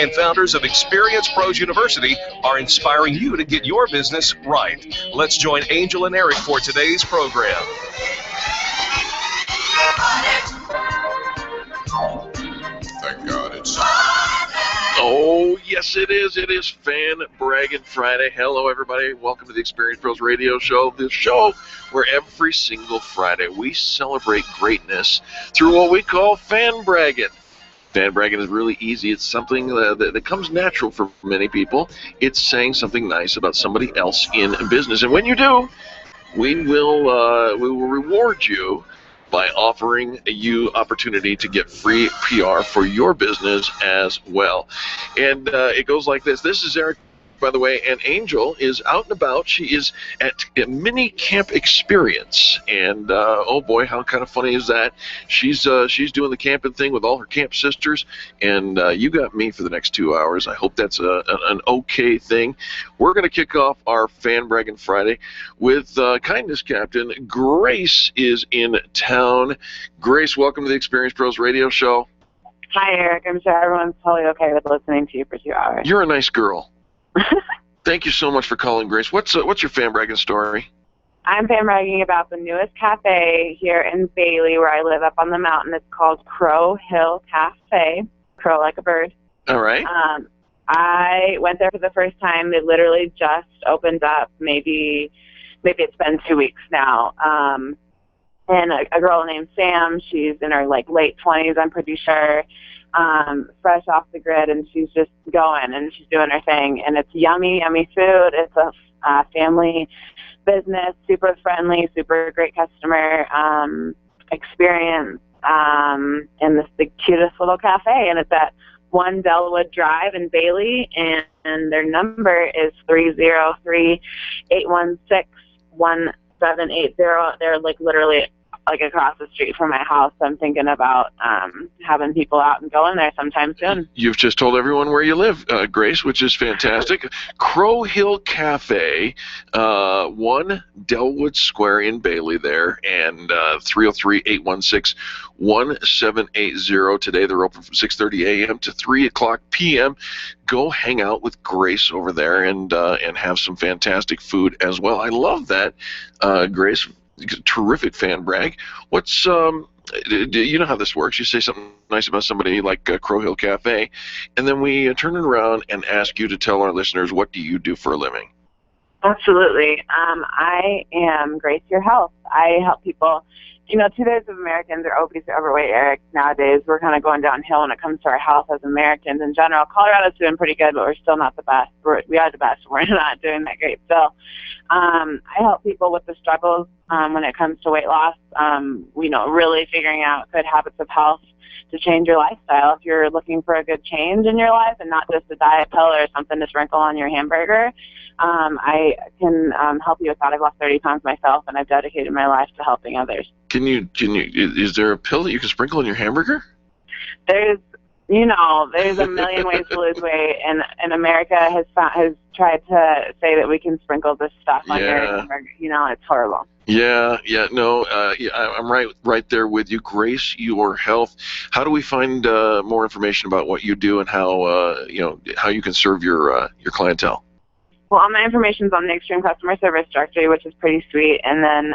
And founders of Experience Pros University are inspiring you to get your business right. Let's join Angel and Eric for today's program. Thank God it's... Oh, yes, it is. It is Fan Braggin Friday. Hello, everybody. Welcome to the Experience Pros Radio Show, the show where every single Friday we celebrate greatness through what we call fan bragging. Fan bragging is really easy. It's something that comes natural for many people. It's saying something nice about somebody else in business. And when you do, we will reward you by offering you opportunity to get free PR for your business as well. And it goes like this. This is Eric, by the way, and Angel is out and about. She is at a mini camp experience, and oh boy, how kind of funny is that? She's doing the camping thing with all her camp sisters, and you got me for the next 2 hours. I hope that's an okay thing. We're going to kick off our Fan Bragging Friday with Kindness Captain. Grace is in town. Grace, welcome to the Experience Pros Radio Show. Hi, Eric. I'm sure everyone's totally okay with listening to you for 2 hours. You're a nice girl. Thank you so much for calling, Grace. What's your fan bragging story? I'm fan bragging about the newest cafe here in Bailey, where I live up on the mountain. It's called Crow Hill Cafe. Crow like a bird. All right. I went there for the first time. They literally just opened up. Maybe it's been 2 weeks now. And a girl named Sam. She's in her late 20s, I'm pretty sure. Fresh off the grid, and she's just going and she's doing her thing, and it's yummy food. It's a family business, super friendly, super great customer experience, and this the cutest little cafe, and it's at 1 Delwood Drive in Bailey, and their number is 303-816-1780. They're literally across the street from my house. I'm thinking about having people out and going there sometime soon. You've just told everyone where you live, Grace, which is fantastic. Crow Hill Cafe, 1 Delwood Square in Bailey there, and 303-816-1780. Today they're open from 6:30 a.m. to 3 o'clock p.m. Go hang out with Grace over there and have some fantastic food as well. I love that, Grace. Terrific fan brag. What's you know how this works? You say something nice about somebody like Crow Hill Cafe, and then we turn it around and ask you to tell our listeners, what do you do for a living? Absolutely. I am Grace Your Health. I help people. 2/3 of Americans are obese or overweight, Eric. Nowadays, we're kind of going downhill when it comes to our health as Americans in general. Colorado's doing pretty good, but we're still not the best. We are the best. We're not doing that great still. I help people with the struggles when it comes to weight loss, really figuring out good habits of health to change your lifestyle. If you're looking for a good change in your life and not just a diet pill or something to sprinkle on your hamburger, I can help you with that. I've lost 30 pounds myself, and I've dedicated my life to helping others. Is there a pill that you can sprinkle in your hamburger? There's a million ways to lose weight, and America has tried to say that we can sprinkle this stuff on your hamburger. It's horrible. I'm right there with you. Grace Your Health. How do we find more information about what you do and how you can serve your clientele? Well, all my information's on the Extreme Customer Service Directory, which is pretty sweet. And then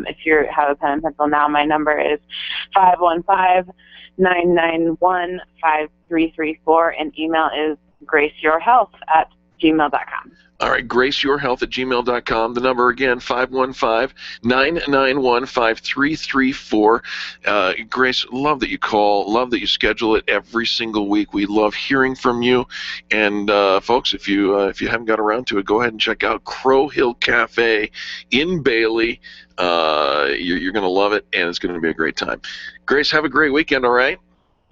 if you have a pen and pencil now, my number is 515-991-5334, and email is graceyourhealth@gmail.com. All right, graceyourhealth@gmail.com. The number again, 515-991-5334. Grace, love that you call. Love that you schedule it every single week. We love hearing from you. And folks, if you haven't got around to it, go ahead and check out Crow Hill Cafe in Bailey. You're going to love it, and it's going to be a great time. Grace, have a great weekend, all right?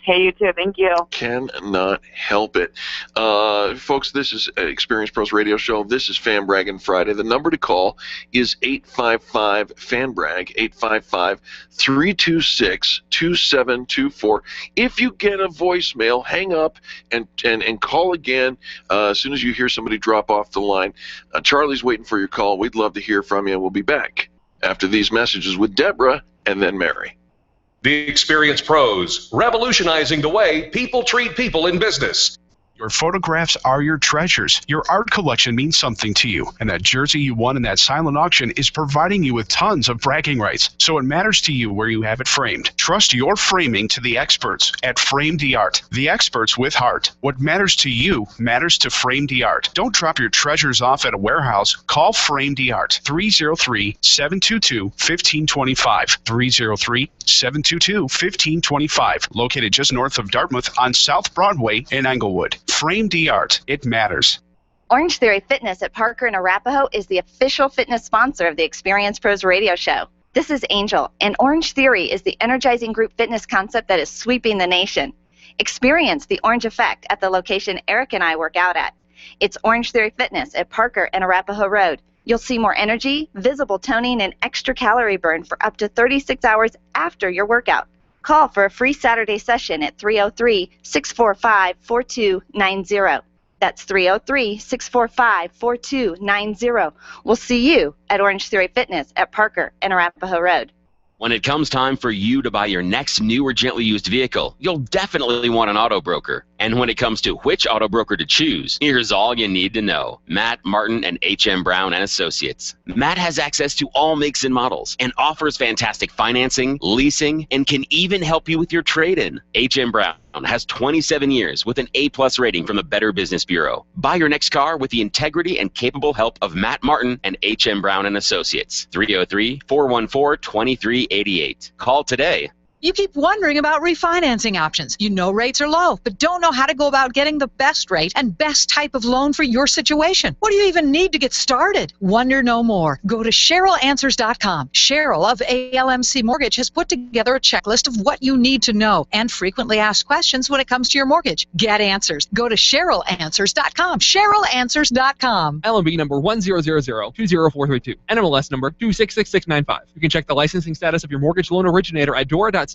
Hey, you too. Thank you. Cannot help it. Folks, this is Experience Pros Radio Show. This is Fan Bragging Friday. The number to call is 855-FAN-BRAG, 855-326-2724. If you get a voicemail, hang up and call again as soon as you hear somebody drop off the line. Charlie's waiting for your call. We'd love to hear from you. We'll be back after these messages with Deborah and then Mary. The Experienced Pros, revolutionizing the way people treat people in business. Your photographs are your treasures. Your art collection means something to you, and that jersey you won in that silent auction is providing you with tons of bragging rights, so it matters to you where you have it framed. Trust your framing to the experts at Frame the Art, the experts with heart. What matters to you matters to Frame the Art. Don't drop your treasures off at a warehouse. Call Frame the Art, 303-722-1525, 303-722-1525, located just north of Dartmouth on South Broadway in Englewood. Frame the Art. It matters. Orange Theory Fitness at Parker and Arapahoe is the official fitness sponsor of the Experience Pros radio show. This is Angel, and Orange Theory is the energizing group fitness concept that is sweeping the nation. Experience the orange effect at the location Eric and I work out at. It's Orange Theory Fitness at Parker and Arapahoe Road. You'll see more energy, visible toning, and extra calorie burn for up to 36 hours after your workout. Call for a free Saturday session at 303-645-4290. That's 303-645-4290. We'll see you at Orange Theory Fitness at Parker and Arapahoe Road. When it comes time for you to buy your next new or gently used vehicle, you'll definitely want an auto broker. And when it comes to which auto broker to choose, here's all you need to know. Matt Martin and H.M. Brown and Associates. Matt has access to all makes and models and offers fantastic financing, leasing, and can even help you with your trade-in. H.M. Brown has 27 years with an A+ rating from the Better Business Bureau. Buy your next car with the integrity and capable help of Matt Martin and H.M. Brown and Associates. 303-414-2388. Call today. You keep wondering about refinancing options. You know rates are low, but don't know how to go about getting the best rate and best type of loan for your situation. What do you even need to get started? Wonder no more. Go to CherylAnswers.com. Cheryl of ALMC Mortgage has put together a checklist of what you need to know and frequently asked questions when it comes to your mortgage. Get answers. Go to CherylAnswers.com. CherylAnswers.com. LMB number 100020432. NMLS number 266695. You can check the licensing status of your mortgage loan originator at dora.state.co.us.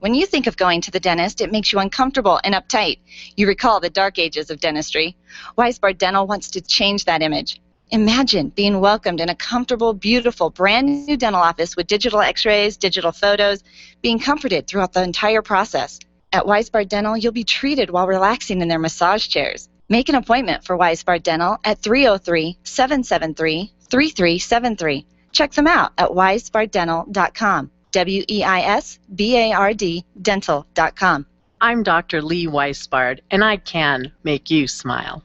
When you think of going to the dentist, it makes you uncomfortable and uptight. You recall the dark ages of dentistry. Weisbard Dental wants to change that image. Imagine being welcomed in a comfortable, beautiful, brand new dental office with digital x-rays, digital photos, being comforted throughout the entire process. At Weisbard Dental, you'll be treated while relaxing in their massage chairs. Make an appointment for Weisbard Dental at 303-773-3373. Check them out at weisbarddental.com. WEISBARD dental.com. I'm Dr. Lee Weisbard, and I can make you smile.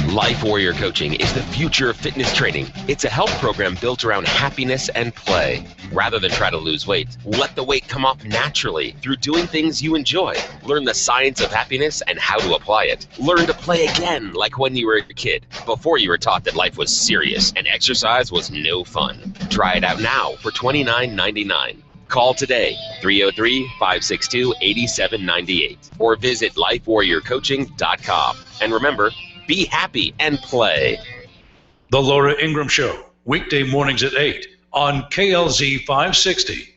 Life Warrior Coaching is the future of fitness training. It's a health program built around happiness and play. Rather than try to lose weight, let the weight come off naturally through doing things you enjoy. Learn the science of happiness and how to apply it. Learn to play again like when you were a kid, before you were taught that life was serious and exercise was no fun. Try it out now for $29.99. Call today, 303-562-8798, or visit lifewarriorcoaching.com. And remember, be happy and play. The Laura Ingraham Show, weekday mornings at 8 on KLZ 560.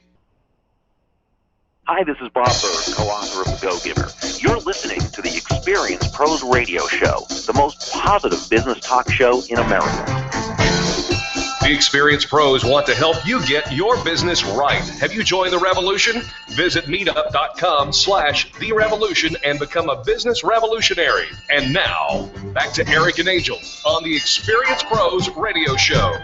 Hi, this is Bob Burr, co-author of The Go-Giver. You're listening to the Experience Pros Radio Show, the most positive business talk show in America. The Experienced Pros want to help you get your business right. Have you joined the revolution? Visit meetup.com/therevolution and become a business revolutionary. And now, back to Eric and Angel on the Experienced Pros Radio Show.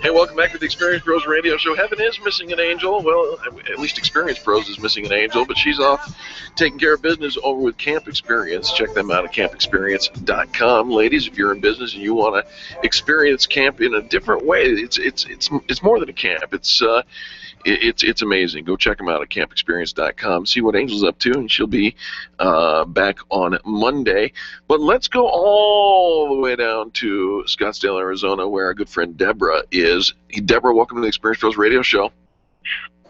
Hey, welcome back to the Experience Pros Radio Show. Heaven is missing an angel. Well, at least Experience Pros is missing an angel, but she's off taking care of business over with Camp Experience. Check them out at campexperience.com. Ladies, if you're in business and you want to experience camp in a different way, it's more than a camp. It's amazing. Go check them out at campexperience.com. See what Angel's up to, and she'll be back on Monday. But let's go all the way down to Scottsdale, Arizona, where our good friend Deborah is. Deborah, welcome to the Experience Pros Radio Show.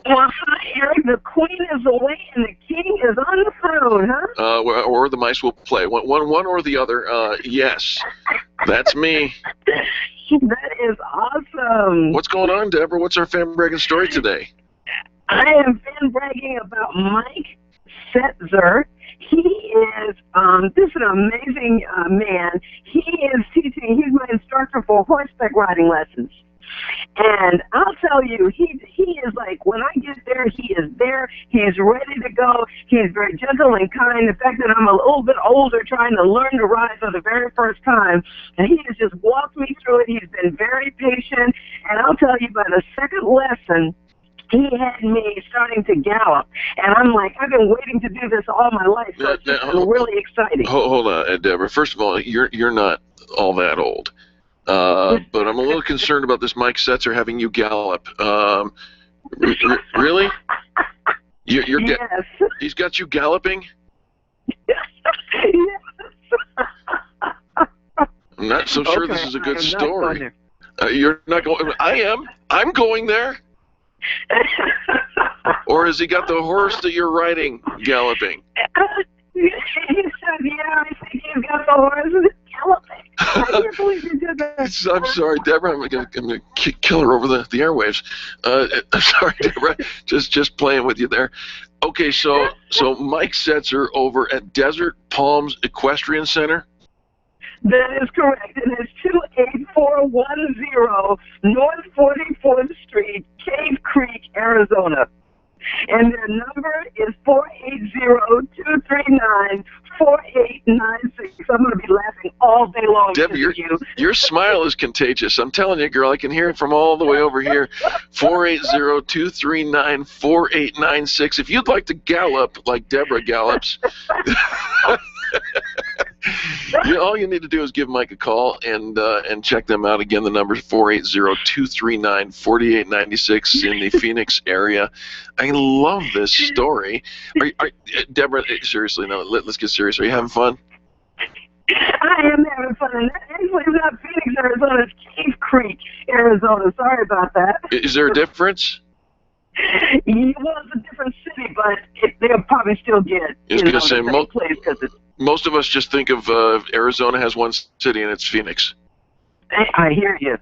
Well, hi, Eric. The queen is away and the king is on the throne, huh? Or the mice will play. One or the other. Yes, that's me. That is awesome. What's going on, Deborah? What's our fan bragging story today? I am fan bragging about Mike Setzer. He is this is an amazing man. He's my instructor for horseback riding lessons. And I'll tell you, he is like, when I get there, he is there. He's ready to go. He's very gentle and kind. The fact that I'm a little bit older trying to learn to ride for the very first time, and he has just walked me through it. He's been very patient. And I'll tell you, by the second lesson, he had me starting to gallop. And I'm like, I've been waiting to do this all my life. So it's just been really exciting. Hold on, Deborah. First of all, you're not all that old. But I'm a little concerned about this Mike Setzer having you gallop. Really? Yes. He's got you galloping? Yes. I'm not so sure this is a good story. You're not going. I am. I'm going there. Or has he got the horse that you're riding galloping? He said, yeah, I think he's got the horse galloping. I can't believe you did that. I'm sorry, Deborah. I'm gonna kill her over the airwaves. I'm sorry, Deborah. Just playing with you there. Okay, so Mike Setzer over at Desert Palms Equestrian Center. That is correct, and it's 28410 North 44th Street, Cave Creek, Arizona. And their number is 480-239-4896. I'm going to be laughing all day long. Debbie, your smile is contagious. I'm telling you, girl, I can hear it from all the way over here. 480-239-4896. If you'd like to gallop like Deborah gallops, all you need to do is give Mike a call and check them out. Again, the number is 480-239-4896 in the Phoenix area. I love this story. Deborah, seriously, no, let's get serious. Are you having fun? I am having fun. And actually, it's not Phoenix, Arizona. It's Cave Creek, Arizona. Sorry about that. Is there a difference? Well, it's a different city, but they'll probably still get I was going to say, most of us just think of Arizona has one city, and it's Phoenix. I hear you.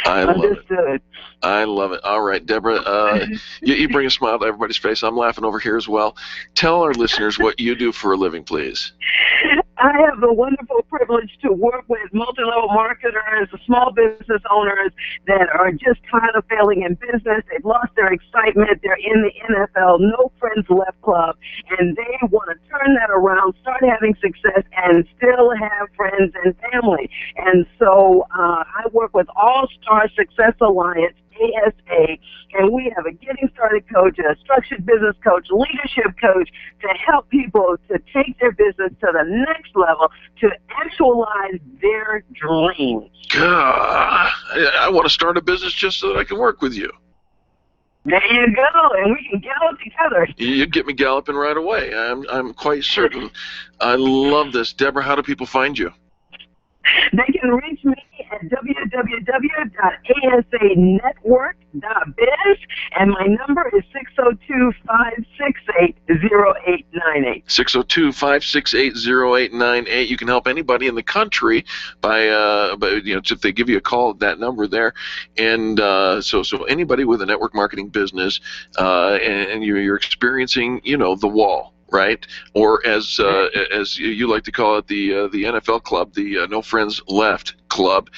Understood. I love it. All right, Deborah, you bring a smile to everybody's face. I'm laughing over here as well. Tell our listeners what you do for a living, please. I have the wonderful privilege to work with multi-level marketers, small business owners that are just tired of failing in business. They've lost their excitement. They're in the NFL, no friends left club, and they want to turn that around, start having success, and still have friends and family. And so I work with All Star Success Alliance, ASA, and we have a getting started coach, a structured business coach, leadership coach to help people to take their business to the next level, to actualize their dreams. I want to start a business just so that I can work with you. There you go, and we can gallop together. You get me galloping right away. I'm quite certain. I love this. Deborah, how do people find you? They can reach me at www.asanetwork.biz, and my number is 602-568-0898. 602-568-0898. You can help anybody in the country by if they give you a call at that number there. And so anybody with a network marketing business and you're experiencing, the wall. Right, or as you like to call it, the NFL club, the No Friends Left club.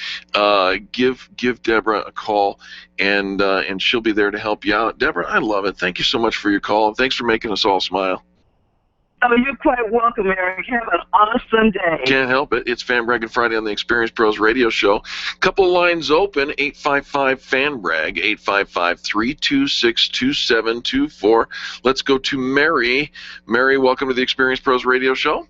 Give Deborah a call, and she'll be there to help you out. Deborah, I love it. Thank you so much for your call, and thanks for making us all smile. Oh, you're quite welcome, Eric. Have an awesome day. Can't help it. It's Fan Braggin Friday on the Experience Pros Radio Show. Couple lines open, 855-FAN-BRAG, 855-326-2724. Let's go to Mary. Mary, welcome to the Experience Pros Radio Show.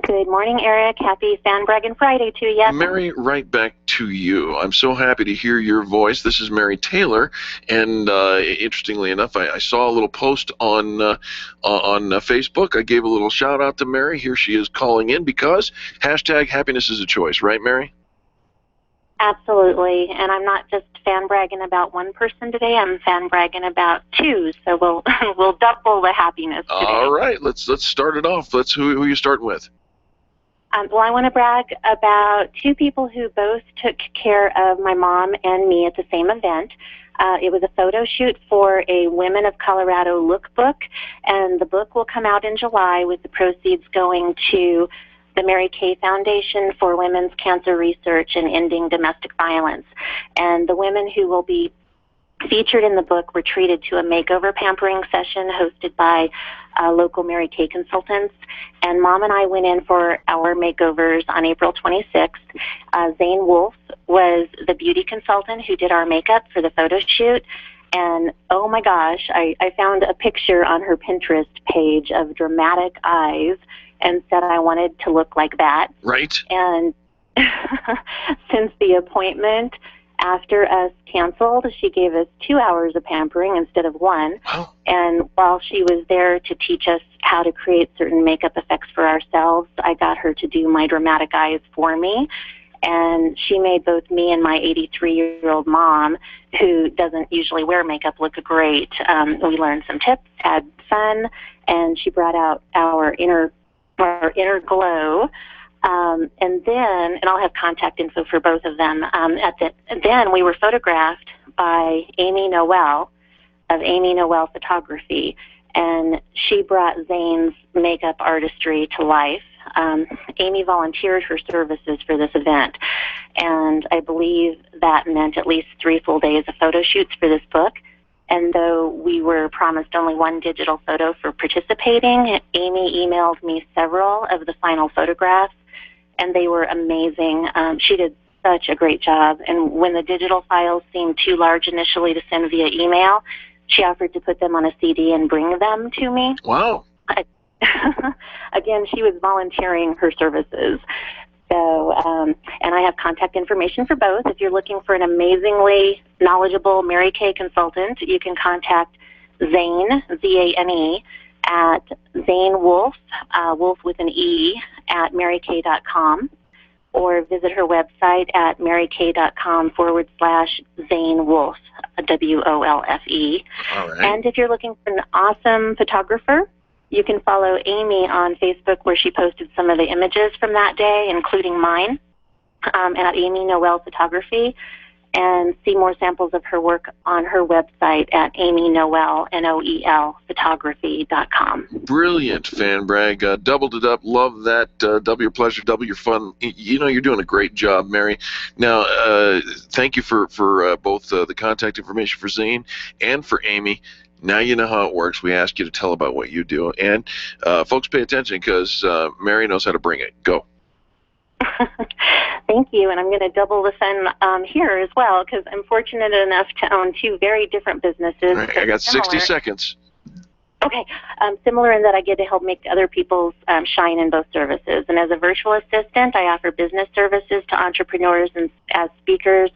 Good morning, Eric. Happy Fan Braggin Friday to you. Mary, right back to you. I'm so happy to hear your voice. This is Mary Taylor, and interestingly enough, I saw a little post on Facebook. I gave a little shout out to Mary. Here she is calling in because #happiness is a choice, right, Mary? Absolutely, and I'm not just fan bragging about one person today. I'm fan bragging about two. So we'll double the happiness today. All right, let's start it off. Who are you starting with? Well, I want to brag about two people who both took care of my mom and me at the same event. It was a photo shoot for a Women of Colorado lookbook, and the book will come out in July with the proceeds going to the Mary Kay Foundation for Women's Cancer Research and Ending Domestic Violence. And the women who will be featured in the book were treated to a makeover pampering session hosted by local Mary Kay consultants. And Mom and I went in for our makeovers on April 26th. Zane Wolf was the beauty consultant who did our makeup for the photo shoot. And oh my gosh, I found a picture on her Pinterest page of dramatic eyes and said I wanted to look like that. Right. And since the appointment after us canceled, she gave us 2 hours of pampering instead of 1. Wow. And while she was there to teach us how to create certain makeup effects for ourselves, I got her to do my dramatic eyes for me. And she made both me and my 83-year-old mom, who doesn't usually wear makeup, look great. We learned some tips, had fun, and she brought out our inner glow. And then I'll have contact info for both of them. Then we were photographed by Amy Noel of Amy Noel Photography, and she brought Zane's makeup artistry to life. Amy volunteered her services for this event, and I believe that meant at least 3 full days of photo shoots for this book. And though we were promised only 1 digital photo for participating, Amy emailed me several of the final photographs, and they were amazing. She did such a great job. And when the digital files seemed too large initially to send via email, she offered to put them on a CD and bring them to me. Wow. Again, she was volunteering her services. So, and I have contact information for both. If you're looking for an amazingly knowledgeable Mary Kay consultant, you can contact Zane, Z-A-N-E, at Zane Wolf, Wolf with an E, at marykay.com, or visit her website at marykay.com/Zane Wolf, W-O-L-F-E. All right. And if you're looking for an awesome photographer, you can follow Amy on Facebook, where she posted some of the images from that day, including mine, at Amy Noel Photography, and see more samples of her work on her website at AmyNoel, N-O-E-L, photography.com. Brilliant, Fan Bragg. Doubled it up. Love that. Double your pleasure, double your fun. You know, you're doing a great job, Mary. Now, thank you for both the contact information for Zane and for Amy. Now you know how it works. We ask you to tell about what you do. And folks, pay attention, because Mary knows how to bring it. Go. Thank you, and I'm going to double the fun here as well, because I'm fortunate enough to own 2 very different businesses. All right, I got 60 seconds. Okay, similar in that I get to help make other people's shine in both services. And as a virtual assistant, I offer business services to entrepreneurs and as speakers,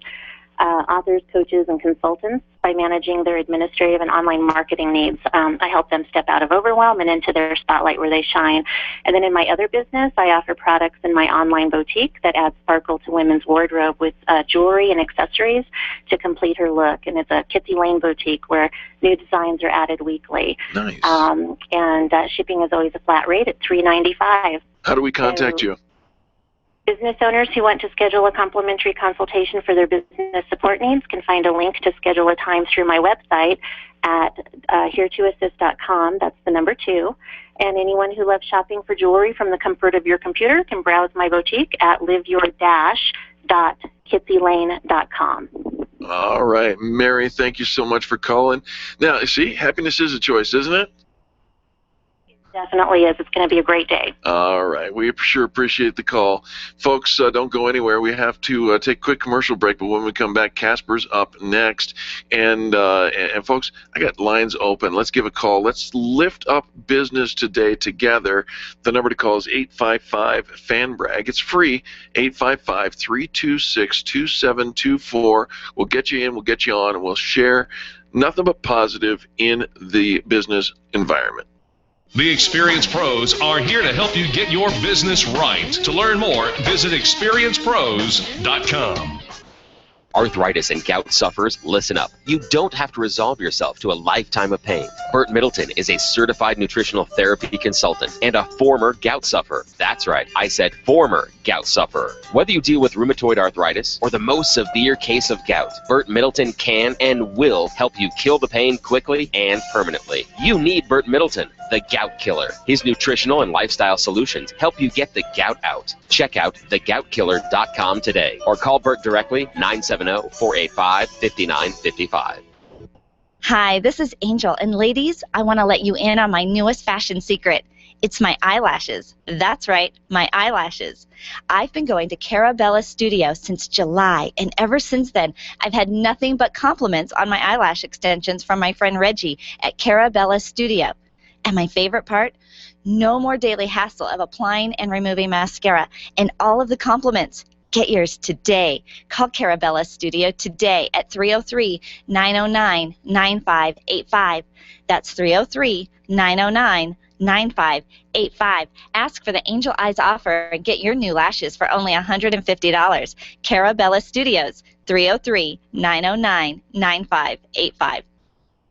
authors, coaches, and consultants by managing their administrative and online marketing needs. I help them step out of overwhelm and into their spotlight where they shine. And then in my other business, I offer products in my online boutique that add sparkle to women's wardrobe with jewelry and accessories to complete her look. And it's a Kitsy Lane boutique where new designs are added weekly. Nice. And shipping is always a flat rate at $3.95. How do we contact you? Business owners who want to schedule a complimentary consultation for their business support needs can find a link to schedule a time through my website at heretoassist.com. That's the number 2. And anyone who loves shopping for jewelry from the comfort of your computer can browse my boutique at liveyour-.kitsylane.com. All right, Mary, thank you so much for calling. Now, see, happiness is a choice, isn't it? Definitely is. It's going to be a great day. All right. We sure appreciate the call. Folks, don't go anywhere. We have to take a quick commercial break, but when we come back, Casper's up next. And folks, I got lines open. Let's give a call. Let's lift up business today together. The number to call is 855-FAN-BRAG. It's free, 855-326-2724. We'll get you in, we'll get you on, and we'll share nothing but positive in the business environment. The experienced pros are here to help you get your business right. To learn more, visit experiencepros.com. Arthritis and gout sufferers, listen up. You don't have to resolve yourself to a lifetime of pain. Burt Middleton is a certified nutritional therapy consultant and a former gout sufferer. That's right, I said former gout sufferer. Whether you deal with rheumatoid arthritis or the most severe case of gout, Burt Middleton can and will help you kill the pain quickly and permanently. You need Burt Middleton, the gout killer. His nutritional and lifestyle solutions help you get the gout out. Check out thegoutkiller.com today or call Burt directly 970-485-5955. Hi, this is Angel, and ladies, I want to let you in on my newest fashion secret. It's my eyelashes. That's right, my eyelashes. I've been going to Carabella Studio since July, and ever since then, I've had nothing but compliments on my eyelash extensions from my friend Reggie at Carabella Studio. And my favorite part? No more daily hassle of applying and removing mascara, and all of the compliments. Get yours today. Call Carabella Studio today at 303-909-9585. That's 303-909-9585. Ask for the Angel Eyes offer and get your new lashes for only $150. Carabella Studios, 303-909-9585.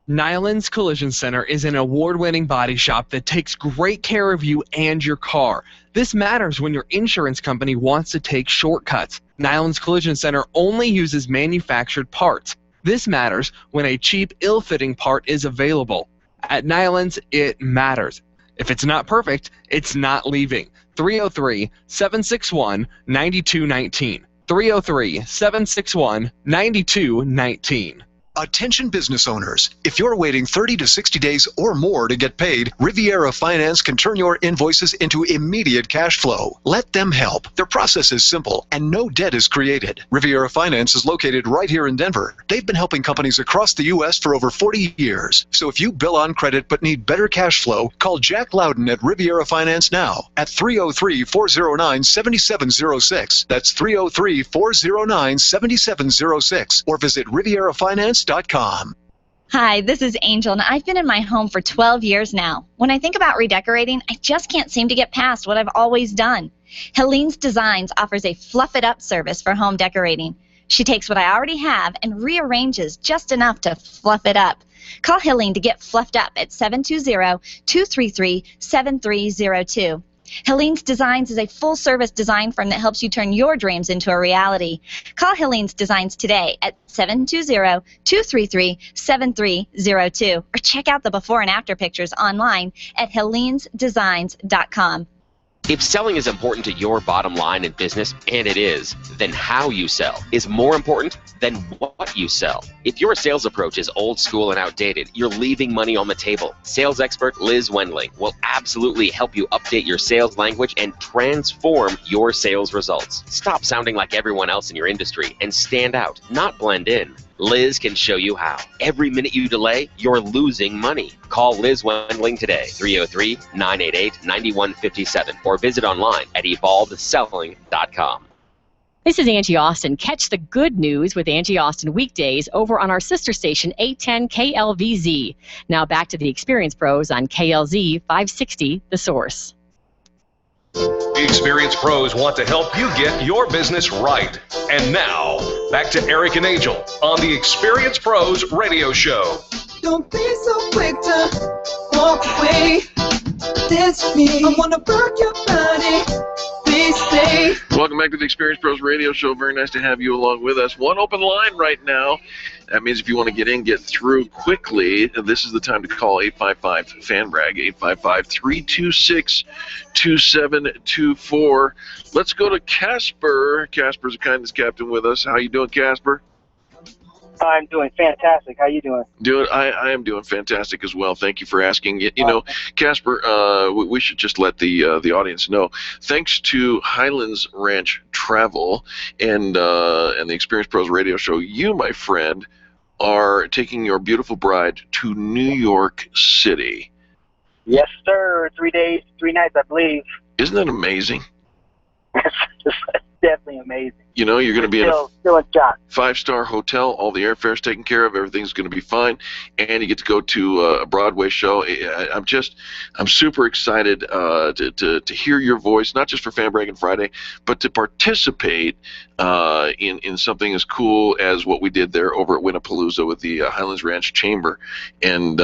Nyland's Collision Center is an award-winning body shop that takes great care of you and your car. This matters when your insurance company wants to take shortcuts. Nyland's Collision Center only uses manufactured parts. This matters when a cheap, ill-fitting part is available. At Nyland's, it matters. If it's not perfect, it's not leaving. 303-761-9219. 303-761-9219. Attention business owners, if you're waiting 30 to 60 days or more to get paid, Riviera Finance can turn your invoices into immediate cash flow. Let them help. Their process is simple and no debt is created. Riviera Finance is located right here in Denver. They've been helping companies across the U.S. for over 40 years. So if you bill on credit but need better cash flow, call Jack Loudon at Riviera Finance now at 303-409-7706. That's 303-409-7706 or visit RivieraFinance.com. Hi, this is Angel, and I've been in my home for 12 years now. When I think about redecorating, I just can't seem to get past what I've always done. Helene's Designs offers a fluff-it-up service for home decorating. She takes what I already have and rearranges just enough to fluff it up. Call Helene to get fluffed up at 720-233-7302. Helene's Designs is a full-service design firm that helps you turn your dreams into a reality. Call Helene's Designs today at 720-233-7302 or check out the before and after pictures online at helenesdesigns.com. If selling is important to your bottom line in business, and it is, then how you sell is more important than what you sell. If your sales approach is old school and outdated, you're leaving money on the table. Sales expert Liz Wendling will absolutely help you update your sales language and transform your sales results. Stop sounding like everyone else in your industry and stand out, not blend in. Liz can show you how. Every minute you delay, you're losing money. Call Liz Wendling today, 303-988-9157, or visit online at evolvedselling.com. This is Angie Austin. Catch the good news with Angie Austin weekdays over on our sister station, 810 KLVZ. Now back to the Experience Pros on KLZ 560, The Source. The Experience Pros want to help you get your business right. And now, back to Eric and Angel on the Experience Pros radio show. Don't be so quick to walk away. That's me. I want to rock your body. Please stay. Welcome back to the Experience Pros radio show. Very nice to have you along with us. One open line right now. That means if you want to get in, get through quickly, this is the time to call 855-FAN-BRAG, 855-326-2724. Let's go to Casper. Casper's a kindness captain with us. How you doing, Casper? I'm doing fantastic. How you doing? I am doing fantastic as well. Thank you for asking. You know, Casper, we should just let the audience know. Thanks to Highlands Ranch Travel and the Experience Pros radio show, you, my friend, are taking your beautiful bride to New York City. Yes, sir. 3 days, 3 nights, I believe. Isn't that amazing? It's definitely amazing. You know, you're going to be in a still a job. 5-star hotel, all the airfare's taken care of, everything's going to be fine, and you get to go to a Broadway show. I'm super excited to hear your voice, not just for Fan Braggin' Friday, but to participate in something as cool as what we did there over at Winnapalooza with the Highlands Ranch Chamber. And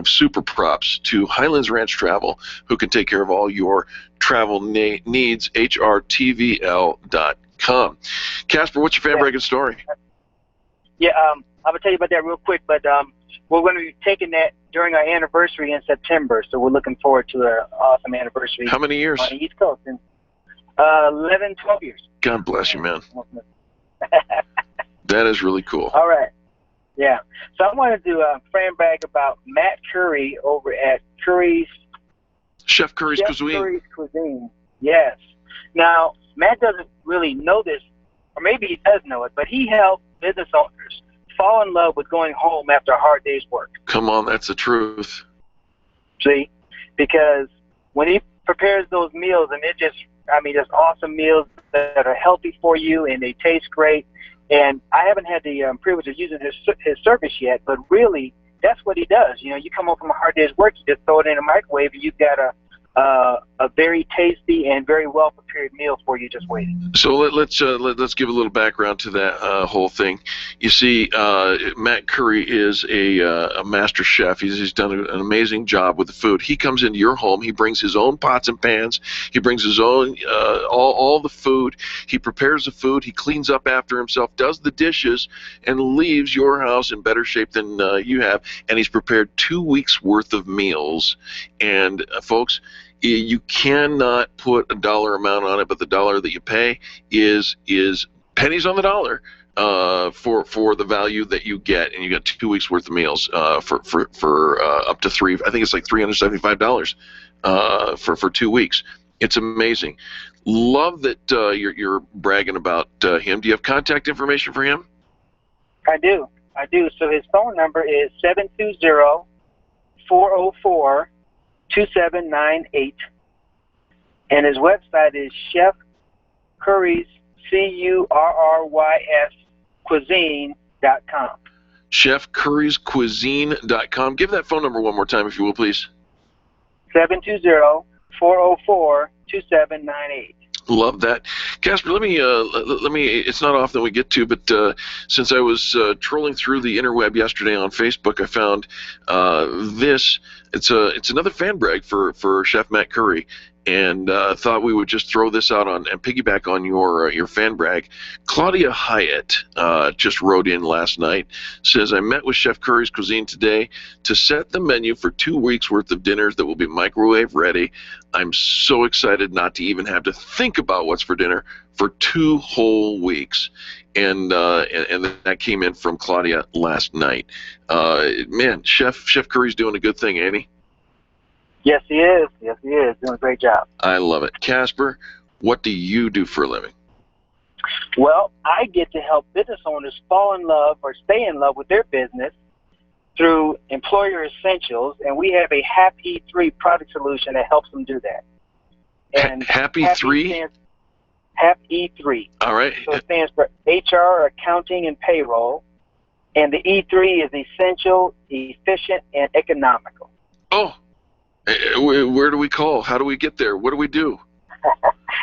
super props to Highlands Ranch Travel, who can take care of all your travel needs. HRTVL.com. Casper, what's your Fan Braggin' story? Yeah, I'm going to tell you about that real quick, but we're going to be taking that during our anniversary in September, so we're looking forward to an awesome anniversary. How many years? On the East Coast. 11, 12 years. God bless you, man. That is really cool. All right. Yeah. So I wanted to Fan brag about Matt Curry over at Chef Curry's Cuisine. Curry's Cuisine. Yes. Now, Matt doesn't really know this, or maybe he does know it, but he helps business owners fall in love with going home after a hard day's work. Come on, that's the truth. See? Because when he prepares those meals, and just awesome meals that are healthy for you, and they taste great. And I haven't had the privilege of using his service yet, but really, that's what he does. You know, you come home from a hard day's work, you just throw it in a microwave, and you've got a very tasty and very well prepared meal for you just waiting. So let's give a little background to that whole thing. You see, Matt Curry is a master chef. He's done an amazing job with the food. He comes into your home. He brings his own pots and pans. He brings his own all the food. He prepares the food. He cleans up after himself, does the dishes, and leaves your house in better shape than you have. And he's prepared 2 weeks worth of meals. And folks, you cannot put a dollar amount on it, but the dollar that you pay is pennies on the dollar for the value that you get, and you get 2 weeks worth of meals for up to I think it's like $375 for 2 weeks. It's amazing. Love that you're bragging about him. Do you have contact information for him? I do. So his phone number is 720-404-2798, and his website is Chef Curry's CURRYS Cuisine.com. Chef Curry's Cuisine.com. Give that phone number one more time, if you will, please. 720-404-2798. Love that, Casper. Let me. It's not often we get to, but since I was trolling through the interweb yesterday on Facebook, I found this. It's another fan brag for Chef Matt Curry, and thought we would just throw this out on and piggyback on your fan brag. Claudia Hyatt just wrote in last night, says, I met with Chef Curry's Cuisine today to set the menu for 2 weeks worth of dinners that will be microwave ready. I'm so excited not to even have to think about what's for dinner for 2 whole weeks. And that came in from Claudia last night. Man, Chef Curry's doing a good thing, ain't he? Yes, he is. Doing a great job. I love it. Casper, what do you do for a living? Well, I get to help business owners fall in love or stay in love with their business through Employer Essentials, and we have a Happy 3 product solution that helps them do that. And Happy 3? Happy 3. All right. So it stands for HR, Accounting, and Payroll, and the E3 is essential, efficient, and economical. Oh. Where do we call? How do we get there? What do we do?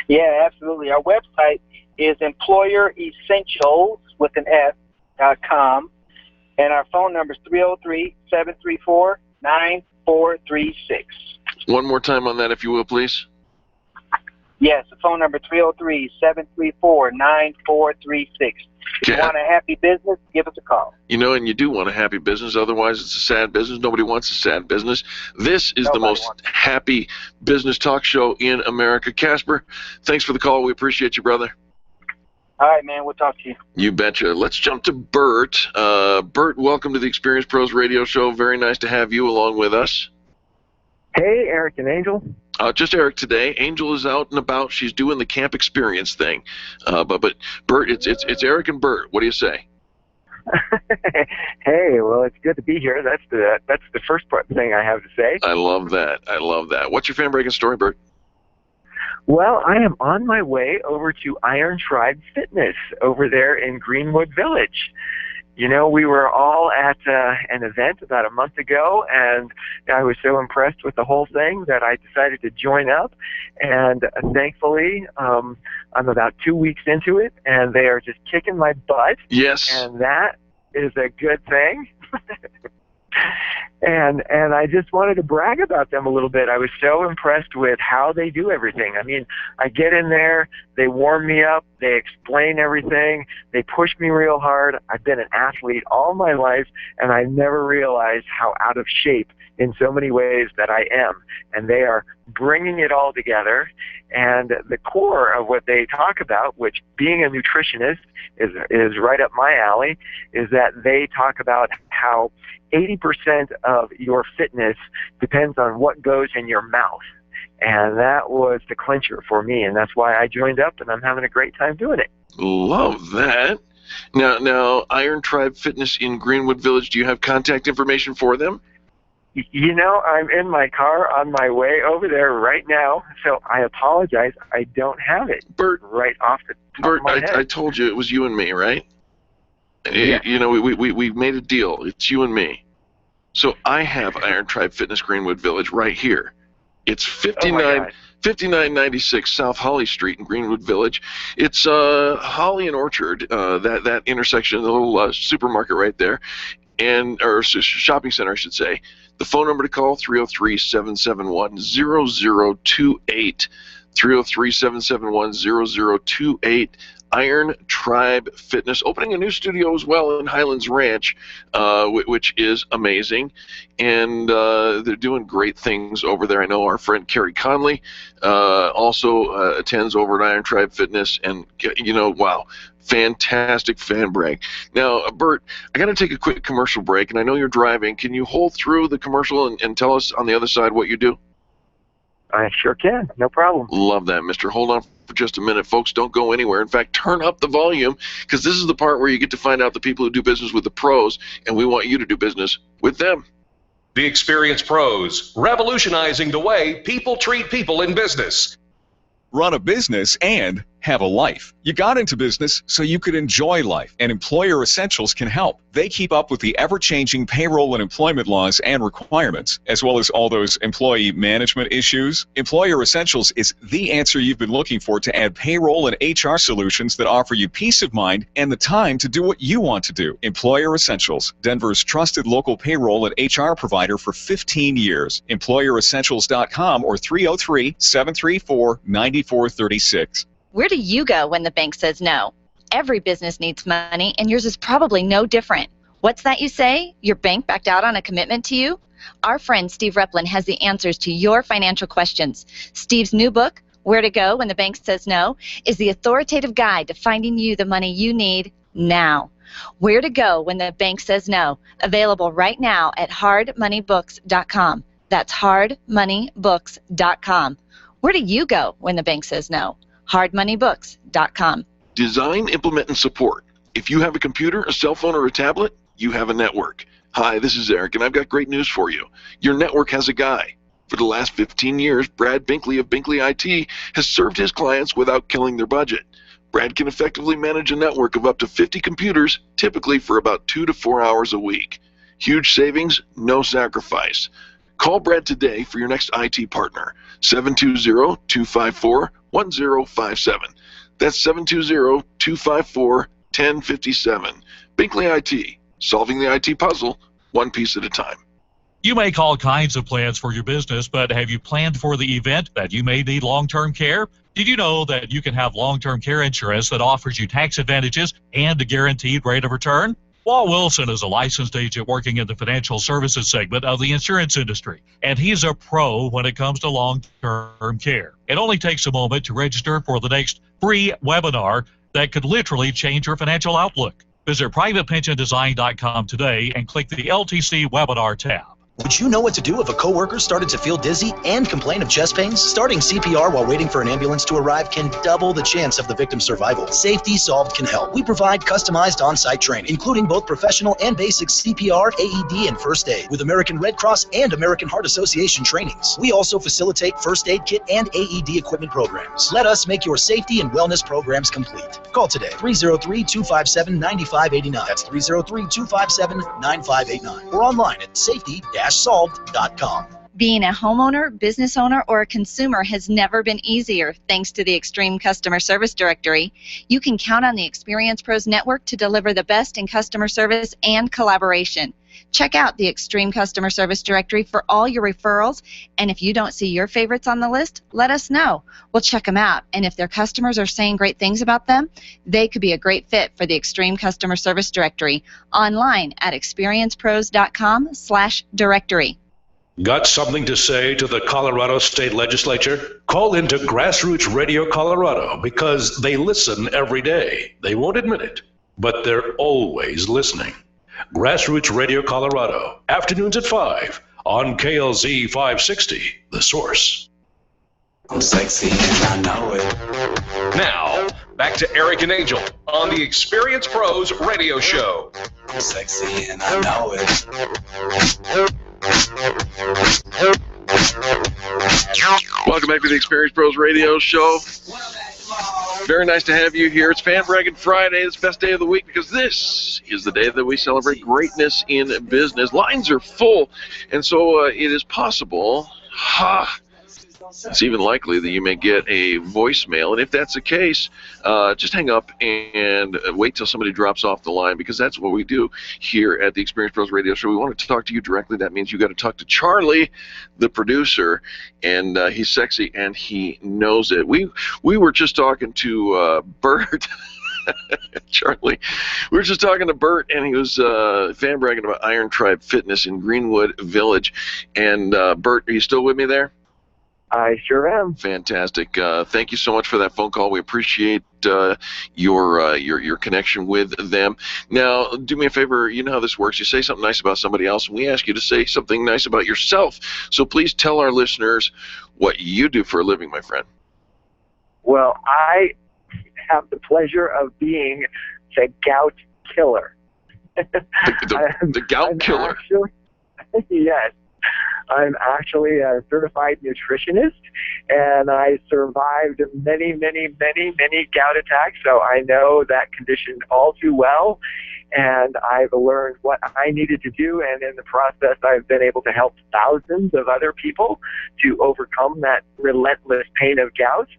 Yeah, absolutely. Our website is employeressentials.com, and our phone number is 303-734-9436. One more time on that, if you will, please. Yes, the phone number 303-734-9436. If you want a happy business, give us a call. You know, and you do want a happy business. Otherwise, it's a sad business. Nobody wants a sad business. This is the most happy business talk show in America. Casper, thanks for the call. We appreciate you, brother. All right, man. We'll talk to you. You betcha. Let's jump to Bert. Bert, welcome to the Experience Pros Radio Show. Very nice to have you along with us. Hey, Eric and Angel. Just Eric today. Angel is out and about. She's doing the camp experience thing. But Bert, it's Eric and Bert. What do you say? Hey, well, it's good to be here. That's the first thing I have to say. I love that. What's your fan breaking story, Bert? Well, I am on my way over to Iron Tribe Fitness over there in Greenwood Village. You know, we were all at an event about a month ago, and I was so impressed with the whole thing that I decided to join up. And thankfully, I'm about 2 weeks into it, and they are just kicking my butt. Yes. And that is a good thing. And I just wanted to brag about them a little bit. I was so impressed with how they do everything. I mean, I get in there, they warm me up, they explain everything, they push me real hard. I've been an athlete all my life, and I never realized how out of shape in so many ways that I am. And they are bringing it all together. And the core of what they talk about, which being a nutritionist is right up my alley, is that they talk about how 80% of your fitness depends on what goes in your mouth. And that was the clincher for me, and that's why I joined up, and I'm having a great time doing it. Love that. Now, Iron Tribe Fitness in Greenwood Village, do you have contact information for them? You know, I'm in my car on my way over there right now, so I apologize. I don't have it. Bert, right off the top of my head. I told you it was you and me, right? Yeah. You know, we made a deal. It's you and me. So I have Iron Tribe Fitness Greenwood Village right here. It's 5996 South Holly Street in Greenwood Village. It's Holly and Orchard, that intersection, the little supermarket right there, or shopping center, I should say. The phone number to call, 303-771-0028. 303-771-0028. Iron Tribe Fitness, opening a new studio as well in Highlands Ranch, which is amazing, and they're doing great things over there. I know our friend Carrie Conley also attends over at Iron Tribe Fitness, and you know, wow, fantastic fan brag. Now, Bert, I got to take a quick commercial break, and I know you're driving. Can you hold through the commercial and tell us on the other side what you do? I sure can. No problem. Love that, mister. Hold on for just a minute, folks. Don't go anywhere. In fact, turn up the volume, because this is the part where you get to find out the people who do business with the pros, and we want you to do business with them. The Experienced Pros, revolutionizing the way people treat people in business. Run a business and have a life. You got into business so you could enjoy life, and Employer Essentials can help. They keep up with the ever-changing payroll and employment laws and requirements, as well as all those employee management issues. Employer Essentials is the answer you've been looking for to add payroll and HR solutions that offer you peace of mind and the time to do what you want to do. Employer Essentials, Denver's trusted local payroll and HR provider for 15 years. EmployerEssentials.com or 303-734-9436. Where do you go when the bank says no? Every business needs money, and yours is probably no different. What's that you say? Your bank backed out on a commitment to you? Our friend Steve Replin has the answers to your financial questions. Steve's new book, Where to Go When the Bank Says No, is the authoritative guide to finding you the money you need now. Where to Go When the Bank Says No, available right now at hardmoneybooks.com. That's hardmoneybooks.com. Where do you go when the bank says no? hardmoneybooks.com. Design, implement, and support. If you have a computer, a cell phone, or a tablet, you have a network. Hi, this is Eric, and I've got great news for you. Your network has a guy. For the last 15 years, Brad Binkley of Binkley IT has served his clients without killing their budget. Brad can effectively manage a network of up to 50 computers, typically for about 2 to 4 hours a week. Huge savings, no sacrifice. Call Brad today for your next IT partner, 720-254-1057. That's 720-254-1057. Binkley IT, solving the IT puzzle, one piece at a time. You make all kinds of plans for your business, but have you planned for the event that you may need long-term care? Did you know that you can have long-term care insurance that offers you tax advantages and a guaranteed rate of return? Walt Wilson is a licensed agent working in the financial services segment of the insurance industry, and he's a pro when it comes to long-term care. It only takes a moment to register for the next free webinar that could literally change your financial outlook. Visit privatepensiondesign.com today and click the LTC webinar tab. Would you know what to do if a coworker started to feel dizzy and complain of chest pains? Starting CPR while waiting for an ambulance to arrive can double the chance of the victim's survival. Safety Solved can help. We provide customized on-site training, including both professional and basic CPR, AED, and first aid, with American Red Cross and American Heart Association trainings. We also facilitate first aid kit and AED equipment programs. Let us make your safety and wellness programs complete. Call today, 303-257-9589. That's 303-257-9589. Or online at safety-solved.com. Being a homeowner, business owner, or a consumer has never been easier thanks to the Extreme Customer Service Directory. You can count on the Experience Pros Network to deliver the best in customer service and collaboration. Check out the Extreme Customer Service Directory for all your referrals, and if you don't see your favorites on the list, let us know. We'll check them out, and if their customers are saying great things about them, they could be a great fit for the Extreme Customer Service Directory. Online at experiencepros.com/directory. Got something to say to the Colorado State Legislature? Call into Grassroots Radio Colorado because they listen every day. They won't admit it, but they're always listening. Grassroots Radio Colorado, afternoons at 5 on KLZ 560, The Source. I'm sexy and I know it. Now, back to Eric and Angel on the Experience Pros Radio Show. I'm sexy and I know it. Welcome back to the Experience Pros Radio Show. Very nice to have you here. It's Fan Braggin Friday. It's the best day of the week because this is the day that we celebrate greatness in business. Lines are full, and so it is possible, it's even likely that you may get a voicemail. And if that's the case, just hang up and wait till somebody drops off the line, because that's what we do here at the Experience Pros Radio Show. We want to talk to you directly. That means you got to talk to Charlie, the producer, and he's sexy and he knows it. We were just talking to Bert. Charlie, we were just talking to Bert, and he was fan bragging about Iron Tribe Fitness in Greenwood Village. And Bert, are you still with me there? I sure am. Fantastic. Thank you so much for that phone call. We appreciate your connection with them. Now, do me a favor. You know how this works. You say something nice about somebody else, and we ask you to say something nice about yourself. So please tell our listeners what you do for a living, my friend. Well, I have the pleasure of being the gout killer. The gout killer? Yes. I'm actually a certified nutritionist, and I survived many, many, many, many gout attacks, so I know that condition all too well, and I've learned what I needed to do, and in the process I've been able to help thousands of other people to overcome that relentless pain of gout,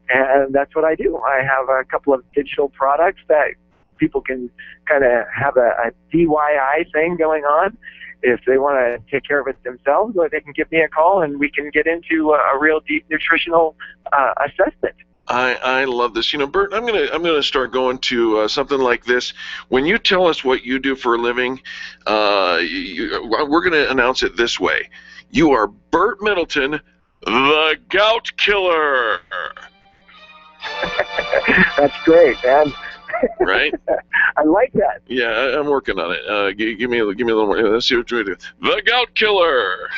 and that's what I do. I have a couple of digital products that people can kind of have a DIY thing going on. If they want to take care of it themselves, or they can give me a call and we can get into a real deep nutritional assessment. I love this. You know, Bert, I'm gonna start going to something like this. When you tell us what you do for a living, we're gonna announce it this way: you are Bert Middleton, the Gout Killer. That's great, man. Right? I like that. Yeah, I'm working on it. Give me a little more. Let's see what you're doing. The Gout Killer.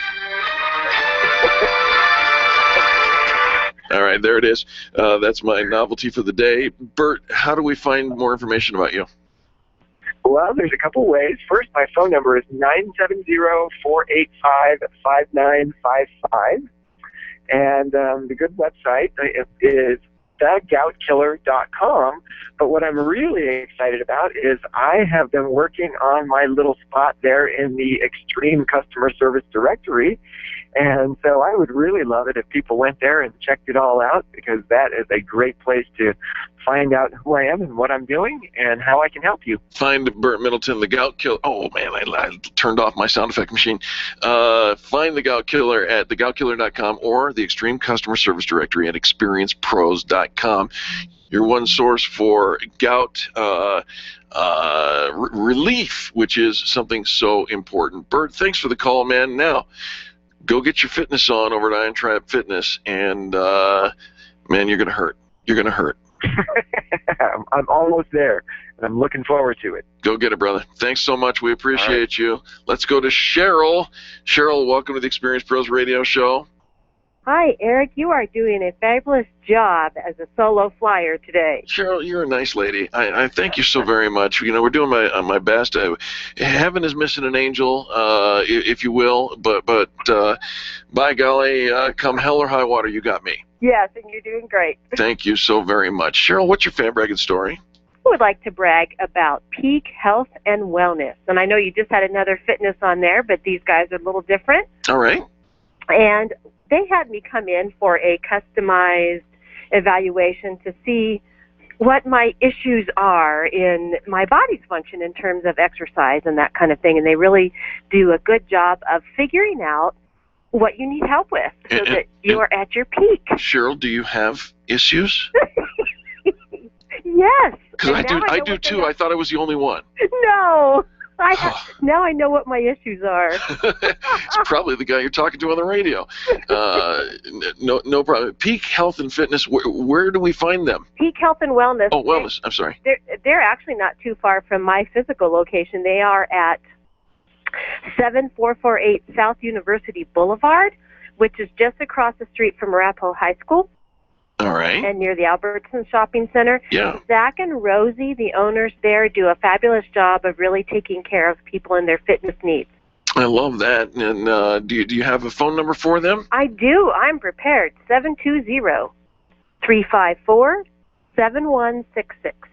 All right, there it is. That's my novelty for the day. Bert, how do we find more information about you? Well, there's a couple ways. First, my phone number is 970-485-5955. And the good website is thegoutkiller.com. But what I'm really excited about is I have been working on my little spot there in the Extreme Customer Service Directory. And so I would really love it if people went there and checked it all out, because that is a great place to find out who I am and what I'm doing and how I can help you. Find Bert Middleton, the Gout Killer. Oh, man, I turned off my sound effect machine. Find the Gout Killer at thegoutkiller.com or the Extreme Customer Service Directory at experiencepros.com. Your one source for gout relief, which is something so important. Bert, thanks for the call, man. Now, go get your fitness on over at Iron Tribe Fitness, and, man, you're going to hurt. You're going to hurt. I'm almost there, and I'm looking forward to it. Go get it, brother. Thanks so much. We appreciate you. Let's go to Cheryl. Cheryl, welcome to the Experience Pros Radio Show. Hi, Eric. You are doing a fabulous job as a solo flyer today. Cheryl, you're a nice lady. I thank you so very much. You know, we're doing my best. Heaven is missing an angel, if you will, but by golly, come hell or high water, you got me. Yes, and you're doing great. Thank you so very much. Cheryl, what's your fan bragging story? I would like to brag about Peak Health and Wellness. And I know you just had another fitness on there, but these guys are a little different. All right. And they had me come in for a customized evaluation to see what my issues are in my body's function in terms of exercise and that kind of thing. And they really do a good job of figuring out what you need help with so that you are at your peak. Cheryl, do you have issues? Yes. Because I do too. I thought I was the only one. No. Now I know what my issues are. It's probably the guy you're talking to on the radio. No problem. Peak Health and Fitness, where do we find them? Peak Health and Wellness. Oh, Wellness. I'm sorry. They're actually not too far from my physical location. They are at 7448 South University Boulevard, which is just across the street from Arapahoe High School. All right. And near the Albertson Shopping Center. Yeah. Zach and Rosie, the owners there, do a fabulous job of really taking care of people and their fitness needs. I love that. And do you have a phone number for them? I do. I'm prepared. 720-354-7166.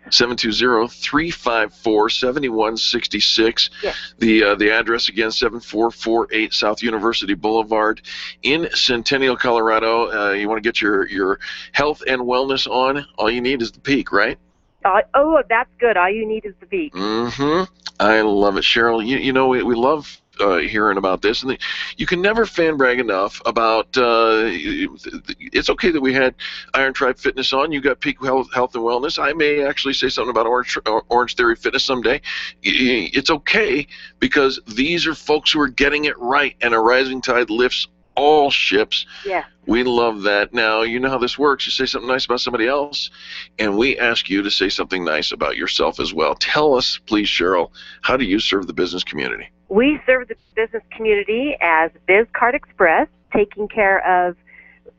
720-354-7166. Yes. The address again, 7448 South University Boulevard in Centennial, Colorado. You want to get your health and wellness on, all you need is the Peak, right? Oh, that's good. All you need is the Peak. Mm-hmm. I love it. Cheryl, you know, we love hearing about this, and you can never fan brag enough about it's okay that we had Iron Tribe Fitness on. You got Peak Health and Wellness. I may actually say something about Orange Theory Fitness someday. It's okay, because these are folks who are getting it right, and a rising tide lifts all ships. Yeah. We love that. Now, you know how this works. You say something nice about somebody else, and we ask you to say something nice about yourself as well. Tell us, please, Cheryl, how do you serve the business community? We serve the business community as BizCard Express, taking care of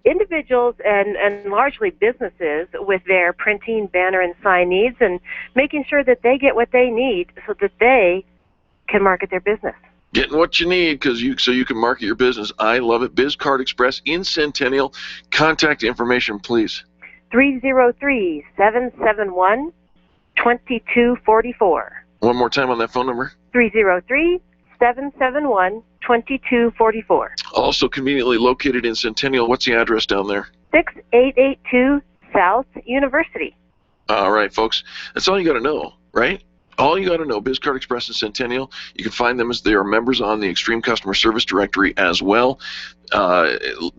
individuals and largely businesses with their printing, banner, and sign needs, and making sure that they get what they need so that they can market their business. Getting what you need so you can market your business. I love it. BizCard Express in Centennial. Contact information, please. 303-771-2244. One more time on that phone number. 303-771-2244. Also conveniently located in Centennial. What's the address down there? 6882 South University. All right, folks. That's all you got to know, right? All you got to know, BizCard Express and Centennial. You can find them as they are members on the Extreme Customer Service Directory as well.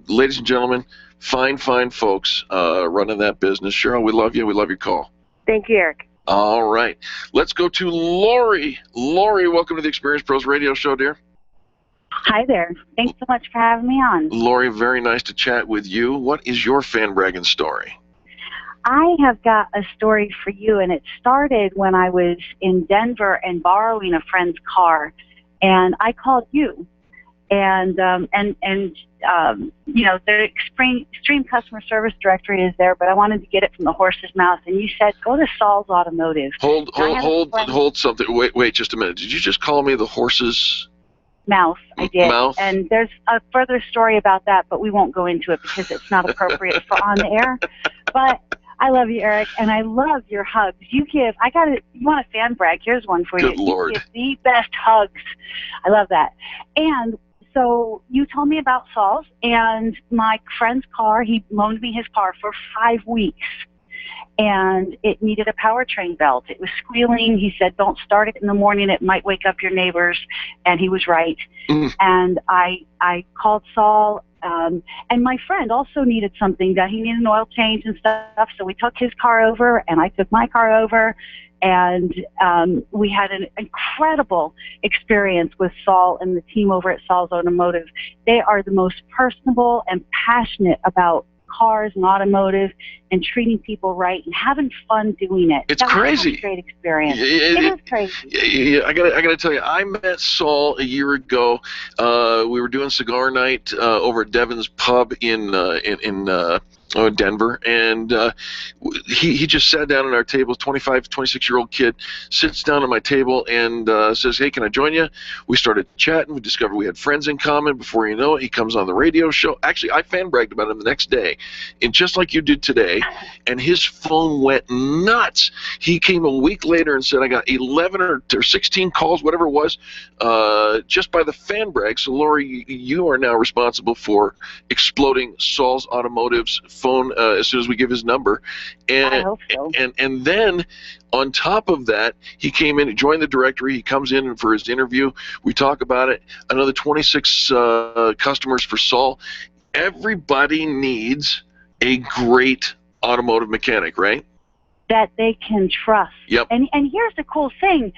Ladies and gentlemen, fine folks running that business. Cheryl, we love you. We love your call. Thank you, Eric. All right. Let's go to Lori. Lori, welcome to the Experience Pros Radio Show, dear. Hi there. Thanks so much for having me on. Lori, very nice to chat with you. What is your fan bragging story? I have got a story for you, and it started when I was in Denver and borrowing a friend's car, and I called you, and you know, the Extreme Customer Service Directory is there, but I wanted to get it from the horse's mouth, and you said go to Saul's Automotive. Hold something. Wait just a minute. Did you just call me the horse's mouth? I did. Mouth? And there's a further story about that, but we won't go into it because it's not appropriate for on the air. But I love you, Eric, and I love your hugs. You want a fan brag? Here's one for you. Good Lord. You give the best hugs. I love that. And so you told me about Saul's, and my friend's car, he loaned me his car for 5 weeks, and it needed a powertrain belt. It was squealing. He said, don't start it in the morning. It might wake up your neighbors, and he was right. And I called Saul. And my friend also needed something, that he needed an oil change and stuff. So we took his car over, and I took my car over, and we had an incredible experience with Saul and the team over at Saul's Automotive. They are the most personable and passionate about cars and automotive and treating people right and having fun doing it. It's that crazy. Was a great experience. It is crazy. Yeah, I gotta tell you, I met Saul a year ago. We were doing cigar night over at Devon's Pub in Denver, and he just sat down at our table. 26-year-old kid sits down at my table and says, "Hey, can I join you?" We started chatting. We discovered we had friends in common. Before you know it, he comes on the radio show. Actually, I fan bragged about him the next day, and just like you did today, and his phone went nuts. He came a week later and said, "I got 11 or 16 calls, whatever it was, just by the fan brag." So, Lori, you are now responsible for exploding Saul's Automotive's phone as soon as we give his number. And, I hope so. And then on top of that, he came in, he joined the directory, he comes in for his interview, we talk about it, another 26 customers for Saul. Everybody needs a great automotive mechanic, right? That they can trust. Yep. And here's the cool thing.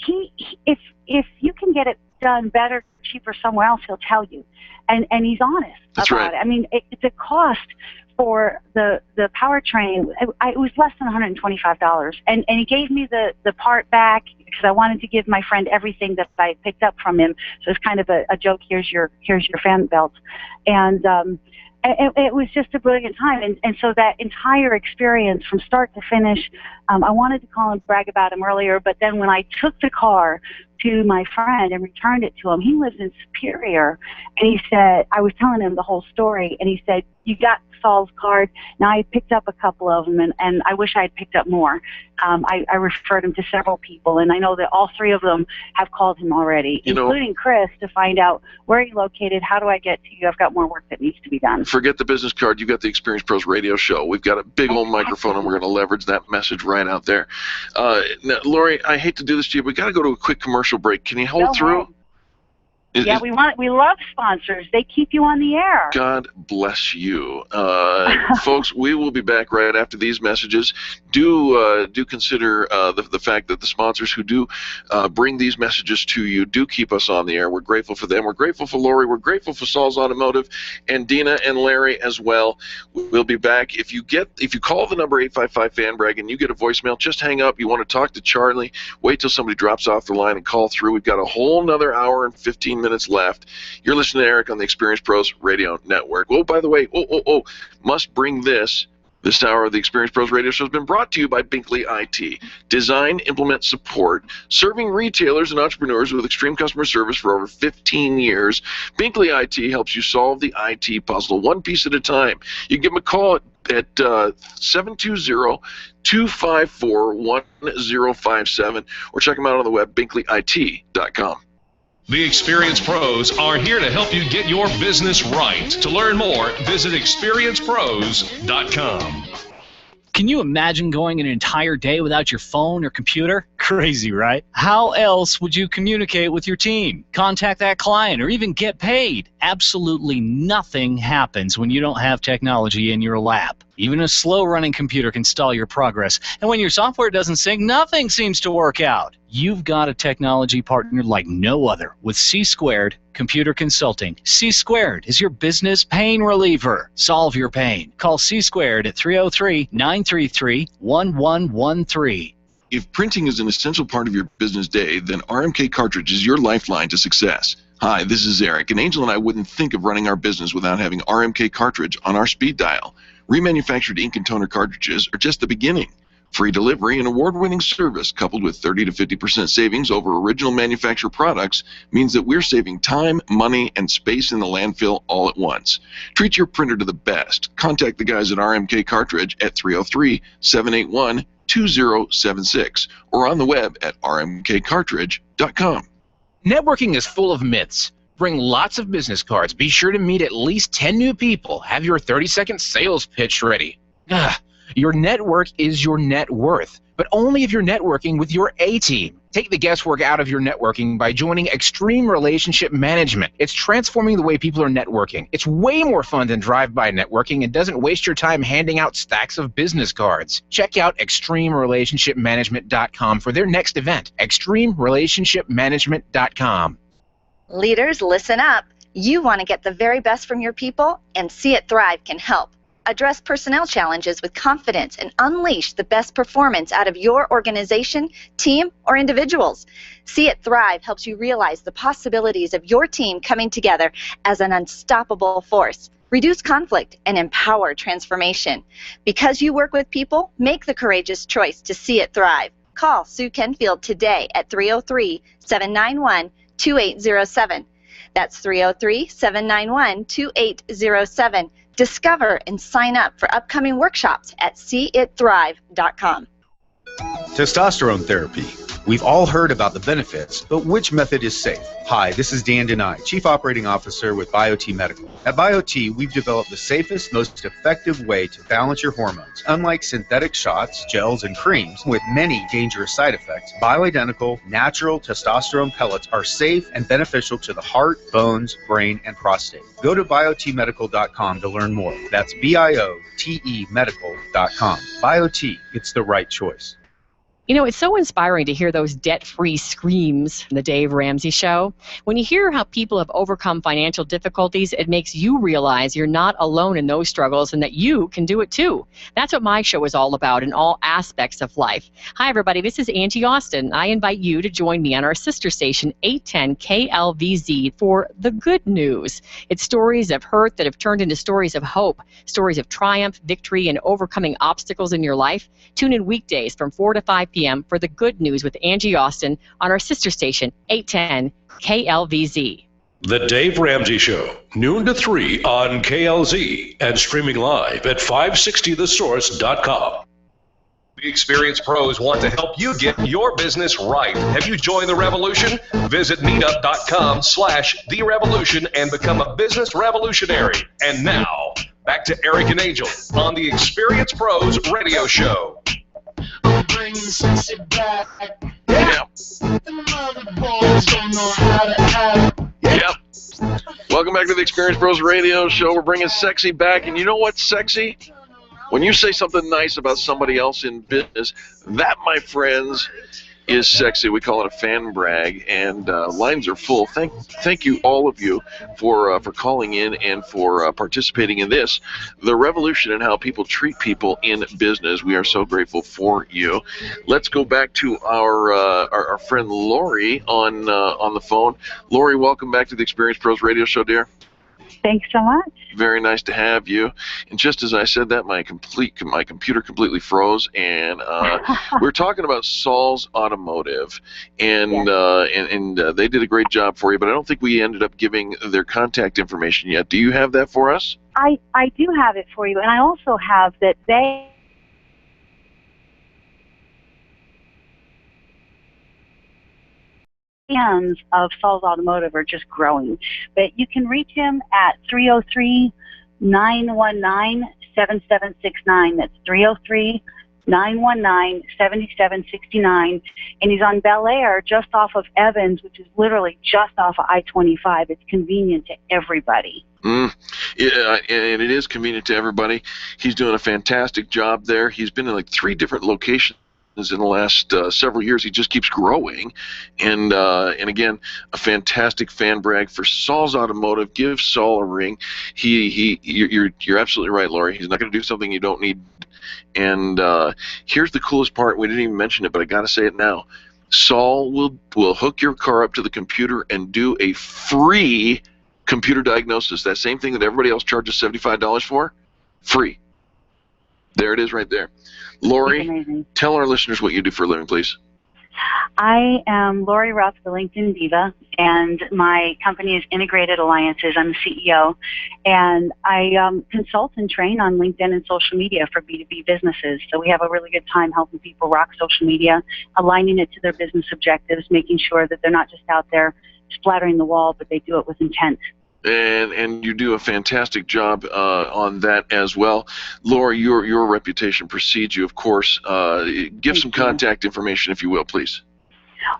If you can get it done better, cheaper somewhere else, he'll tell you. And he's honest That's about right. it. I mean, the cost for the powertrain, it was less than $125. And he gave me the part back because I wanted to give my friend everything that I picked up from him. So it's kind of a joke. Here's your fan belt. And it was just a brilliant time. And so that entire experience from start to finish, I wanted to call and brag about him earlier, but then when I took the car to my friend and returned it to him, he lives in Superior, and he said, I was telling him the whole story, and he said, "You got Saul's card." Now I picked up a couple of them, and I wish I had picked up more. I referred him to several people, and I know that all three of them have called him already, including Chris, to find out where he located, how do I get to you, I've got more work that needs to be done. Forget the business card. You've got the Experience Pros radio show. We've got a big old microphone, and we're going to leverage that message right out there. Now, Lori, I hate to do this to you, but we got to go to a quick commercial break. Can you hold through? Yeah, we love sponsors. They keep you on the air. God bless you. Folks, we will be back right after these messages. Do consider the fact that the sponsors who do bring these messages to you do keep us on the air. We're grateful for them. We're grateful for Lori. We're grateful for Saul's Automotive and Dina and Larry as well. We'll be back. If you call the number 855-FAN-BRAG and you get a voicemail, just hang up. You want to talk to Charlie, wait till somebody drops off the line and call through. We've got a whole another hour and 15 minutes left. You're listening to Eric on the Experience Pros Radio Network. Oh, by the way, must bring this. This hour of the Experience Pros Radio Show has been brought to you by Binkley IT. Design, implement, support, serving retailers and entrepreneurs with extreme customer service for over 15 years. Binkley IT helps you solve the IT puzzle one piece at a time. You can give them a call at 720-254-1057 or check them out on the web, binkleyit.com. The Experience Pros are here to help you get your business right. To learn more, visit experiencepros.com. Can you imagine going an entire day without your phone or computer? Crazy, right? How else would you communicate with your team, contact that client, or even get paid? Absolutely nothing happens when you don't have technology in your lap. Even a slow-running computer can stall your progress. And when your software doesn't sync, nothing seems to work out. You've got a technology partner like no other with C² Computer Consulting. C² is your business pain reliever. Solve your pain. Call C² at 303-933-1113. If printing is an essential part of your business day, then RMK Cartridge is your lifeline to success. Hi, this is Eric, and Angel and I wouldn't think of running our business without having RMK Cartridge on our speed dial. Remanufactured ink and toner cartridges are just the beginning. Free delivery and award-winning service coupled with 30 to 50% savings over original manufacturer products means that we're saving time, money, and space in the landfill all at once. Treat your printer to the best. Contact the guys at RMK Cartridge at 303-781-2076 or on the web at rmkcartridge.com. Networking is full of myths. Bring lots of business cards. Be sure to meet at least 10 new people. Have your 30-second sales pitch ready. Your network is your net worth, but only if you're networking with your A-team. Take the guesswork out of your networking by joining Extreme Relationship Management. It's transforming the way people are networking. It's way more fun than drive-by networking and doesn't waste your time handing out stacks of business cards. Check out ExtremeRelationshipManagement.com for their next event, ExtremeRelationshipManagement.com. Leaders, listen up. You want to get the very best from your people, and See It Thrive can help. address personnel challenges with confidence, and unleash the best performance out of your organization, team, or individuals. See It Thrive helps you realize the possibilities of your team coming together as an unstoppable force. Reduce conflict and empower transformation. Because you work with people, make the courageous choice to see it thrive. Call Sue Kenfield today at 303-791-2807. That's 303-791-2807. Discover and sign up for upcoming workshops at seeitthrive.com. Testosterone therapy. We've all heard about the benefits, but which method is safe? Hi, this is Dan Denai, Chief Operating Officer with BioT Medical. At BioT, we've developed the safest, most effective way to balance your hormones. Unlike synthetic shots, gels, and creams with many dangerous side effects, bioidentical, natural testosterone pellets are safe and beneficial to the heart, bones, brain, and prostate. Go to biotmedical.com to learn more. That's BIOTE medical.com. BioT, it's the right choice. You know, it's so inspiring to hear those debt-free screams in the Dave Ramsey Show. When you hear how people have overcome financial difficulties, it makes you realize you're not alone in those struggles and that you can do it too. That's what my show is all about in all aspects of life. Hi, everybody. This is Angie Austin. I invite you to join me on our sister station, 810 KLVZ, for The Good News. It's stories of hurt that have turned into stories of hope, stories of triumph, victory, and overcoming obstacles in your life. Tune in weekdays from 4 to 5 p.m. for The Good News with Angie Austin on our sister station, 810 KLVZ. The Dave Ramsey Show, noon to 3 on KLZ and streaming live at 560thesource.com. The experienced pros want to help you get your business right. Have you joined the revolution? Visit meetup.com/The Revolution and become a business revolutionary. And now, back to Eric and Angel on the Experienced Pros Radio Show. I'm bringing sexy back. Yeah. The mother boys don't know how to act. Yep. Welcome back to the Experience Pros Radio Show. We're bringing sexy back. And you know what's sexy? When you say something nice about somebody else in business, that, my friends, is sexy. We call it a fan brag, and lines are full. Thank you, all of you, for calling in and for participating in this, the revolution in how people treat people in business. We are so grateful for you. Let's go back to our friend Lori on the phone. Lori, welcome back to the Experience Pros Radio Show, dear. Thanks so much. Very nice to have you. And just as I said that, my computer completely froze, and we're talking about Saul's Automotive, and yes. They did a great job for you, but I don't think we ended up giving their contact information yet. Do you have that for us? I do have it for you, and I also have that they fans of Saul's Automotive are just growing. But you can reach him at 303-919-7769. That's 303-919-7769. And he's on Bel Air, just off of Evans, which is literally just off of I-25. It's convenient to everybody. Yeah, and it is convenient to everybody. He's doing a fantastic job there. He's been in like 3 different locations in the last several years. He just keeps growing, and again, a fantastic fan brag for Saul's Automotive. Give Saul a ring. You're absolutely right, Lori. He's not going to do something you don't need. And here's the coolest part. We didn't even mention it, but I got to say it now. Saul will hook your car up to the computer and do a free computer diagnosis. That same thing that everybody else charges $75 for, free. There it is right there. Lori, tell our listeners what you do for a living, please. I am Lori Ruff, the LinkedIn Diva, and my company is Integrated Alliances. I'm the CEO, and I consult and train on LinkedIn and social media for B2B businesses. So we have a really good time helping people rock social media, aligning it to their business objectives, making sure that they're not just out there splattering the wall, but they do it with intent. And you do a fantastic job on that as well. Laura, your reputation precedes you, of course. Give some contact information, if you will, please.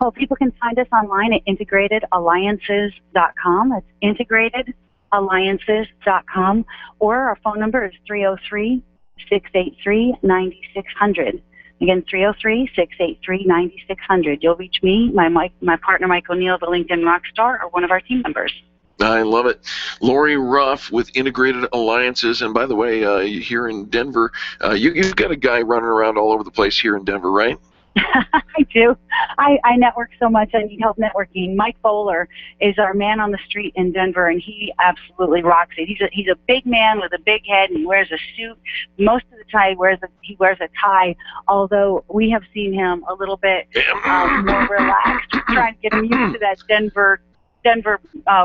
Well, people can find us online at integratedalliances.com. That's integratedalliances.com. Or our phone number is 303-683-9600. Again, 303-683-9600. You'll reach me, my partner, Mike O'Neill, the LinkedIn Rockstar, or one of our team members. I love it. Lori Ruff with Integrated Alliances. And by the way, here in Denver, you've got a guy running around all over the place here in Denver, right? I do. I network so much. I need help networking. Mike Bowler is our man on the street in Denver, and he absolutely rocks it. He's a big man with a big head, and he wears a suit. Most of the time, he wears a tie, although we have seen him a little bit more relaxed. We're trying to get him used to that Denver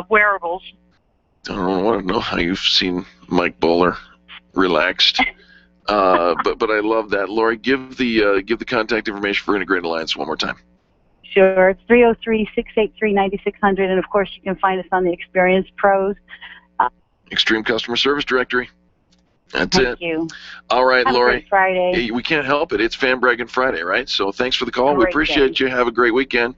wearables. I don't want to know how you've seen Mike Bowler relaxed. But I love that. Lori, give the contact information for Integrated Alliance one more time. Sure. It's 303-683-9600, and of course you can find us on the Experience Pros. Extreme Customer Service Directory. That's it. Thank you. All right, Have a Lori. great Friday. Hey, we can't help it. It's Fan Braggin' Friday, right? So thanks for the call. We Great appreciate day. you. Have a great weekend.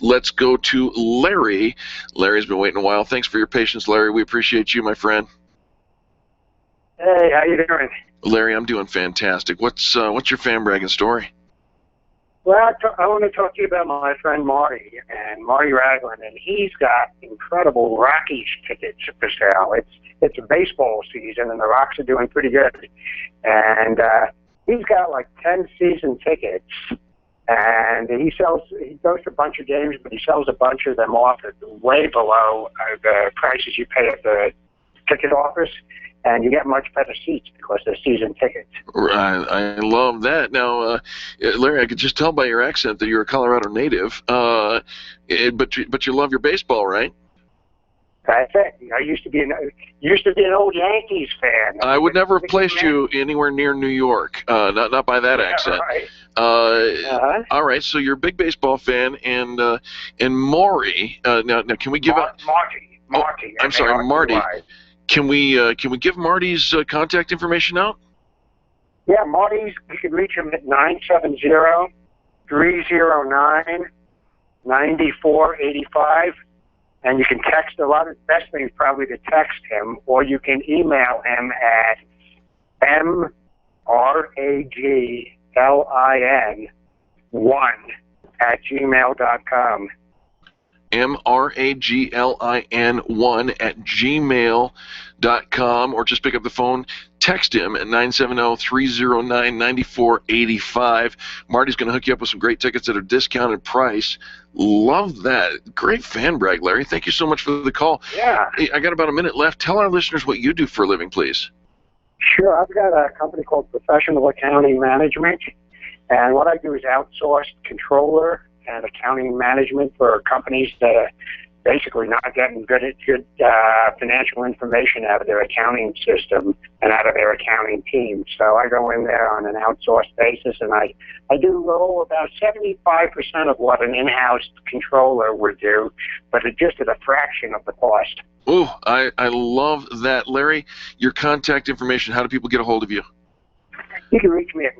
Let's go to Larry. Larry's been waiting a while. Thanks for your patience, Larry. We appreciate you, my friend. Hey, how you doing? Larry, I'm doing fantastic. What's your fan bragging story? Well, I want to talk to you about my friend Marty and Marty Ragland, and he's got incredible Rockies tickets for sale. It's a baseball season, and the Rocks are doing pretty good. And he's got like 10 season tickets, and he goes to a bunch of games, but he sells a bunch of them off at way below the prices you pay at the ticket office. And you get much better seats because they're season tickets. I love that. Now, Larry, I could just tell by your accent that you're a Colorado native, but you love your baseball, right? That's it. I used to be an old Yankees fan. I would never have placed you anywhere near New York, not by that accent. Right. All right, so you're a big baseball fan, and Maury. Now, can we give Marty. I'm sorry, Marty. Can we give Marty's contact information out? Yeah, Marty's. You can reach him at 970-309-9485, and you can text. The best thing is probably to text him, or you can email him at MRAGLIN1@gmail.com. MRAGLIN1@gmail.com, or just pick up the phone, text him at 970-309-9485. Marty's going to hook you up with some great tickets at a discounted price. Love that. Great fan brag, Larry. Thank you so much for the call. Yeah. Hey, I got about a minute left. Tell our listeners what you do for a living, please. Sure. I've got a company called Professional Accounting Management, and what I do is outsourced controller and accounting management for companies that are basically not getting good financial information out of their accounting system and out of their accounting team. So I go in there on an outsourced basis, and I do about 75% of what an in-house controller would do, but it's just at a fraction of the cost. Oh, I love that. Larry, your contact information, how do people get a hold of you? You can reach me at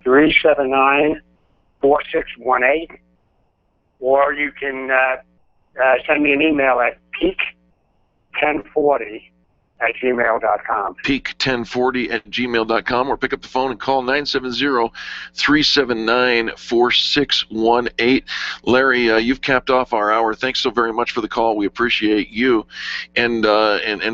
970-379-4618, or you can send me an email at peak1040@gmail.com. peak1040@gmail.com, or pick up the phone and call 970-379-4618. Larry, you've capped off our hour. Thanks so very much for the call. We appreciate you. And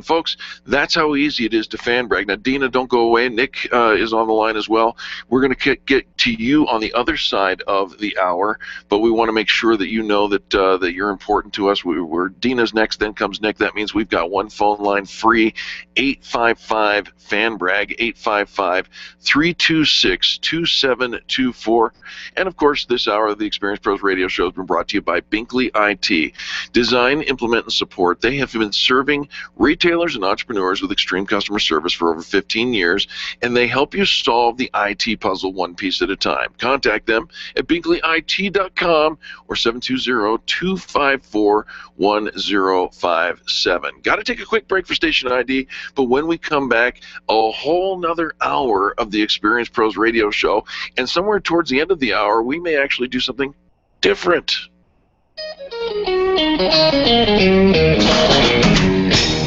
folks, that's how easy it is to fan brag. Now, Dina, don't go away. Nick is on the line as well. We're going to get to you on the other side of the hour, but we want to make sure that you know that that you're important to us. We're Dina's next, then comes Nick. That means we've got one phone line free, 855-FAN-BRAG, 855-326-2724. And, of course, this hour of the Experience Pros Radio Show has been brought to you by Binkley IT. Design, implement, and support. They have been serving retailers and entrepreneurs with extreme customer service for over 15 years, and they help you solve the IT puzzle one piece at a time. Contact them at binkleyit.com or 720-254-1057. Got to take a quick break for station ID, but when we come back, a whole nother hour of the Experience Pros Radio Show, and somewhere towards the end of the hour, we may actually do something different.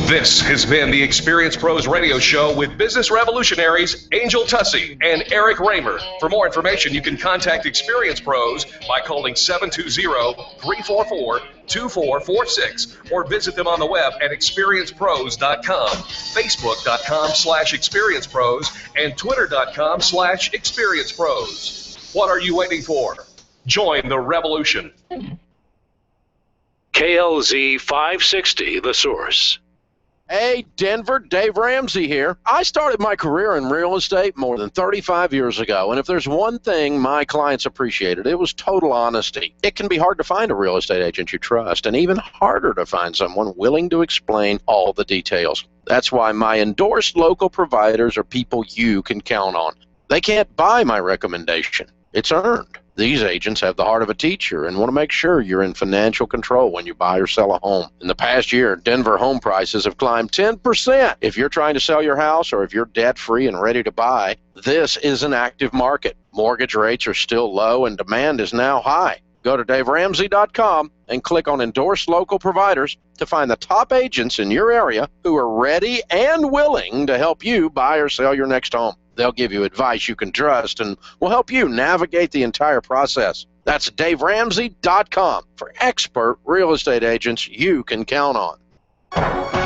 This has been the Experience Pros Radio Show with business revolutionaries Angel Tussey and Eric Raymer. For more information, you can contact Experience Pros by calling 720-344-2446 or visit them on the web at experiencepros.com, facebook.com/experiencepros, and twitter.com/experiencepros. What are you waiting for? Join the revolution. KLZ 560, The Source. Hey, Denver, Dave Ramsey here. I started my career in real estate more than 35 years ago, and if there's one thing my clients appreciated, it was total honesty. It can be hard to find a real estate agent you trust, and even harder to find someone willing to explain all the details. That's why my endorsed local providers are people you can count on. They can't buy my recommendation. It's earned. These agents have the heart of a teacher and want to make sure you're in financial control when you buy or sell a home. In the past year, Denver home prices have climbed 10%. If you're trying to sell your house or if you're debt-free and ready to buy, this is an active market. Mortgage rates are still low and demand is now high. Go to DaveRamsey.com and click on Endorse Local Providers to find the top agents in your area who are ready and willing to help you buy or sell your next home. They'll give you advice you can trust and will help you navigate the entire process. That's DaveRamsey.com for expert real estate agents you can count on.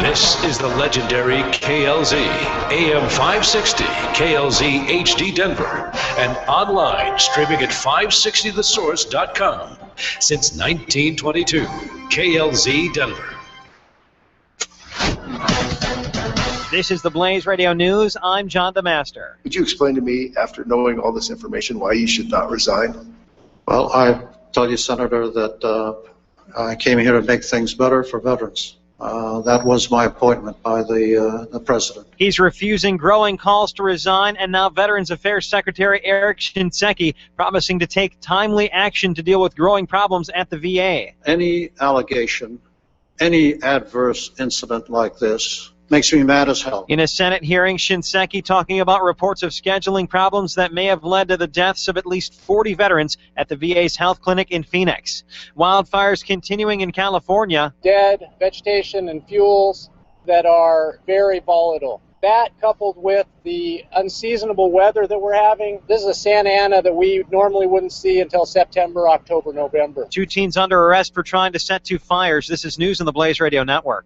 This is the legendary KLZ, AM 560, KLZ HD Denver, and online streaming at 560thesource.com. Since 1922, KLZ Denver. This is the Blaze Radio News. I'm John DeMaster. Could you explain to me, after knowing all this information, why you should not resign? Well, I tell you, Senator, that I came here to make things better for veterans. That was my appointment by the president. He's refusing growing calls to resign, and now Veterans Affairs Secretary Eric Shinseki promising to take timely action to deal with growing problems at the VA. Any allegation, any adverse incident like this makes me mad as hell. In a Senate hearing, Shinseki talking about reports of scheduling problems that may have led to the deaths of at least 40 veterans at the VA's health clinic in Phoenix. Wildfires continuing in California. Dead vegetation and fuels that are very volatile. That, coupled with the unseasonable weather that we're having, this is a Santa Ana that we normally wouldn't see until September, October, November. 2 teens under arrest for trying to set 2 fires. This is news on the Blaze Radio Network.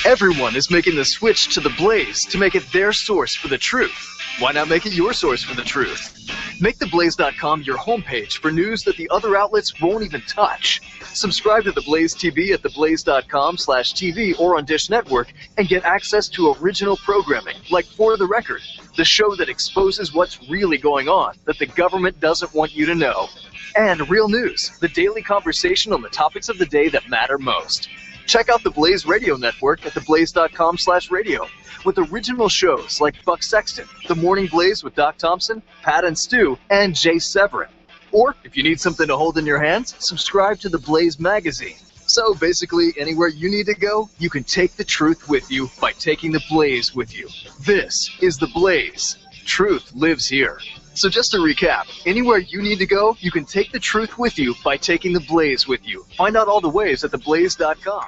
Everyone is making the switch to the Blaze to make it their source for the truth. Why not make it your source for the truth? Make theblaze.com your homepage for news that the other outlets won't even touch. Subscribe to the Blaze TV at theblaze.com/TV or on Dish Network and get access to original programming like For the Record, the show that exposes what's really going on that the government doesn't want you to know. And Real News, the daily conversation on the topics of the day that matter most. Check out the Blaze Radio Network at theblaze.com/radio with original shows like Buck Sexton, The Morning Blaze with Doc Thompson, Pat and Stu, and Jay Severin. Or, if you need something to hold in your hands, subscribe to the Blaze magazine. So basically, anywhere you need to go, you can take the truth with you by taking the Blaze with you. This is the Blaze. Truth lives here. So just to recap, anywhere you need to go, you can take the truth with you by taking the Blaze with you. Find out all the ways at theblaze.com.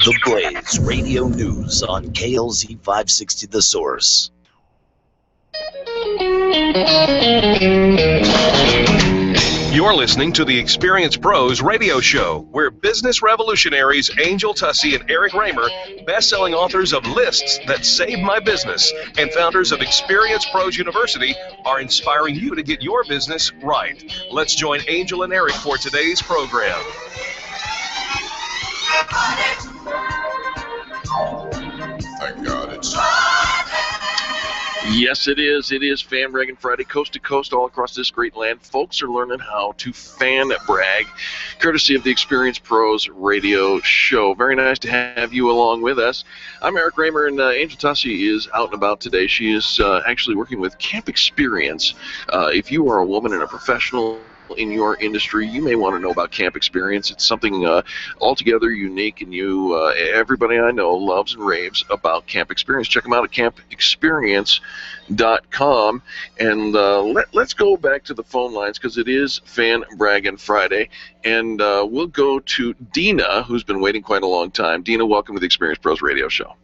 The Blaze Radio News on KLZ 560 The Source. You're listening to the Experience Pros Radio Show, where business revolutionaries Angel Tussey and Eric Raymer, best-selling authors of Lists That Saved My Business, and founders of Experience Pros University, are inspiring you to get your business right. Let's join Angel and Eric for today's program. Thank God it's... Yes, it is. It is Fan Bragging Friday, coast to coast, all across this great land. Folks are learning how to fan brag, courtesy of the Experience Pros Radio Show. Very nice to have you along with us. I'm Eric Raymer, and Angel Tussey is out and about today. She is actually working with Camp Experience. If you are a woman and a professional in your industry, you may want to know about Camp Experience. It's something altogether unique, and everybody I know loves and raves about Camp Experience. Check them out at campexperience.com. And let's go back to the phone lines because it is Fan Braggin' Friday. And we'll go to Dina, who's been waiting quite a long time. Dina, welcome to the Experience Pros Radio Show.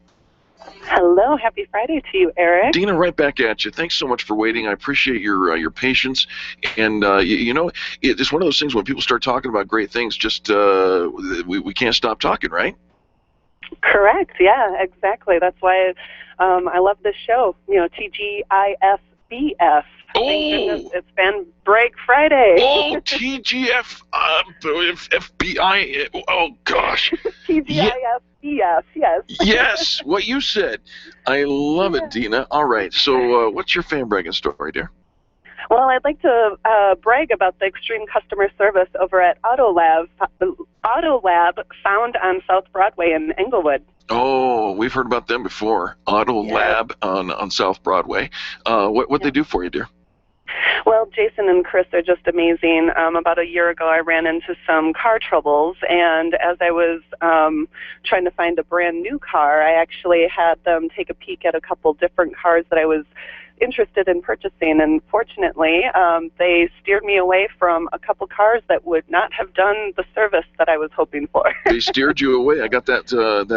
Hello, happy Friday to you, Eric. Dina, right back at you. Thanks so much for waiting. I appreciate your patience. And, it's one of those things when people start talking about great things, just we can't stop talking, right? Correct, yeah, exactly. That's why I love this show, TGIFBF. Oh, it's been Break Friday. Oh, TGF, FBI. Oh, gosh. TGIFBF, yes. Yes, what you said. I love it, Dina. All right, so what's your fan bragging story, dear? Well, I'd like to brag about the extreme customer service over at Autolab found on South Broadway in Englewood. Oh, we've heard about them before. Autolab on South Broadway. What they do for you, dear? Well, Jason and Chris are just amazing. About a year ago, I ran into some car troubles, and as I was trying to find a brand new car, I actually had them take a peek at a couple different cars that I was interested in purchasing, and fortunately they steered me away from a couple cars that would not have done the service that I was hoping for. They steered you away. I got that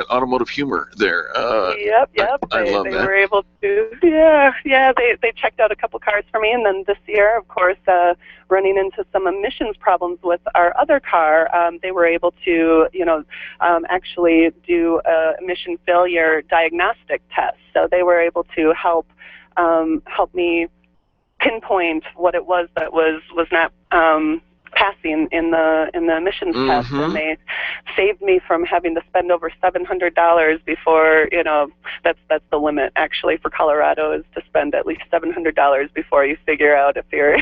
automotive humor there. Yep. I love they that. were able to, they checked out a couple cars for me, and then this year, of course, running into some emissions problems with our other car, they were able to, actually do emission failure diagnostic tests. So they were able to help me pinpoint what it was that was not passing in the emissions test, and they saved me from having to spend over $700 before, that's the limit actually for Colorado, is to spend at least $700 before you figure out if you're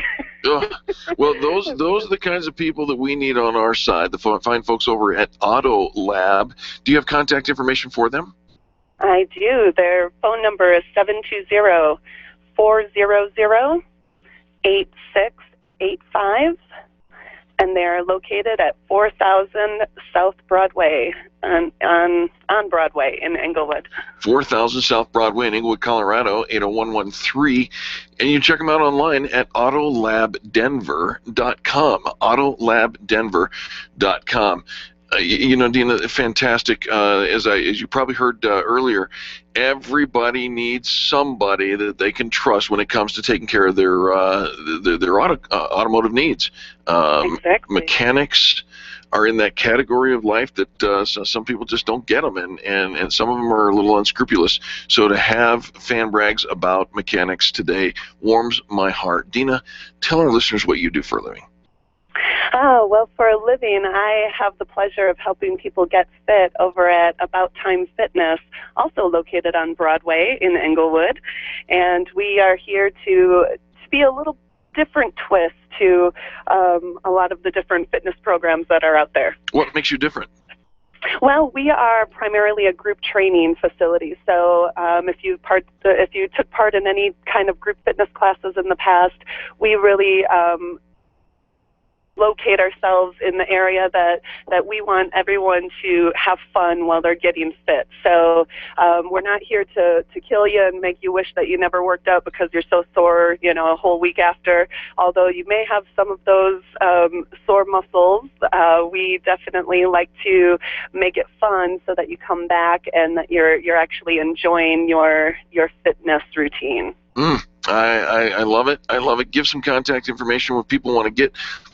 Well, those are the kinds of people that we need on our side, the fine folks over at Autolab. Do you have contact information for them? I do. Their phone number is 720-400-8685, and they're located at 4000 South Broadway on Broadway in Englewood. 4000 South Broadway in Englewood, Colorado, 80113. And you can check them out online at autolabdenver.com, autolabdenver.com. Dina, fantastic. As you probably heard earlier, everybody needs somebody that they can trust when it comes to taking care of their automotive needs. Exactly. Mechanics are in that category of life that some people just don't get them, and some of them are a little unscrupulous. So to have fan brags about mechanics today warms my heart. Dina, tell our listeners what you do for a living. Oh, well, for a living, I have the pleasure of helping people get fit over at About Time Fitness, also located on Broadway in Englewood. And we are here to be a little different twist to a lot of the different fitness programs that are out there. What makes you different? Well, we are primarily a group training facility. So if you took part in any kind of group fitness classes in the past, we really locate ourselves in the area that we want everyone to have fun while they're getting fit. So we're not here to kill you and make you wish that you never worked out because you're so sore, a whole week after. Although you may have some of those sore muscles, we definitely like to make it fun so that you come back and that you're actually enjoying your fitness routine. I love it. I love it. Give some contact information when people want to get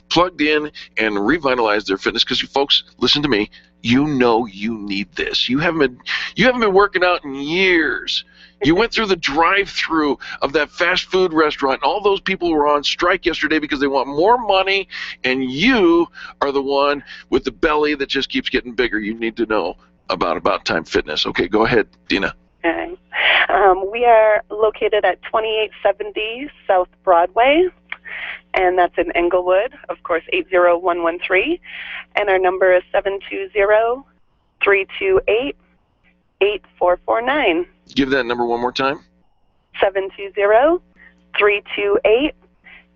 plugged in and revitalize their fitness, because you folks, listen to me, you need this. You haven't been working out in years. You went through the drive-through of that fast food restaurant, and all those people were on strike yesterday because they want more money, and you are the one with the belly that just keeps getting bigger. You need to know about Time Fitness. Okay, go ahead, Dina. Okay. We are located at 2870 South Broadway, and that's in Englewood, of course, 80113. And our number is 720-328-8449. Give that number one more time. 720-328-8449.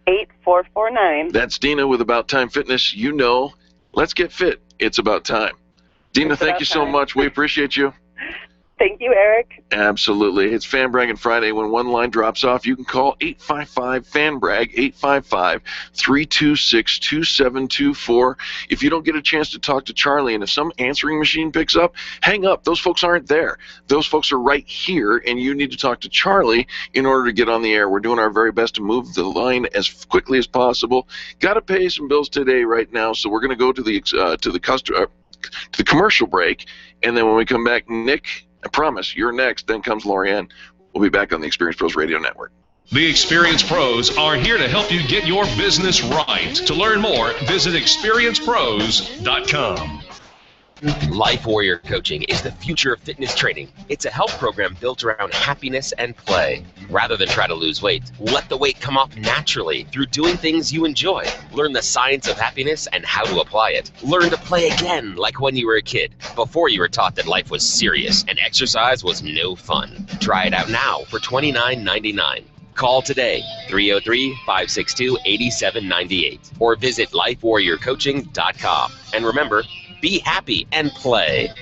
8449. That's Dina with About Time Fitness. You know, let's get fit. It's about time. Dina, thank you so much. We appreciate you. Thank you, Eric. Absolutely. It's Fan Bragging Friday. When one line drops off, you can call 855-FAN-BRAG, 855-326-2724. If you don't get a chance to talk to Charlie, and if some answering machine picks up, hang up. Those folks aren't there. Those folks are right here, and you need to talk to Charlie in order to get on the air. We're doing our very best to move the line as quickly as possible. Got to pay some bills today right now, so we're going to go to the commercial break, and then when we come back, Nick, I promise, you're next. Then comes Lorianne. We'll be back on the Experience Pros Radio Network. The Experience Pros are here to help you get your business right. To learn more, visit experiencepros.com. Life Warrior Coaching is the future of fitness training. It's a health program built around happiness and play. Rather than try to lose weight, let the weight come off naturally through doing things you enjoy. Learn the science of happiness and how to apply it. Learn to play again like when you were a kid, before you were taught that life was serious and exercise was no fun. Try it out now for $29.99. Call today, 303-562-8798, or visit lifewarriorcoaching.com. And remember, be happy and play.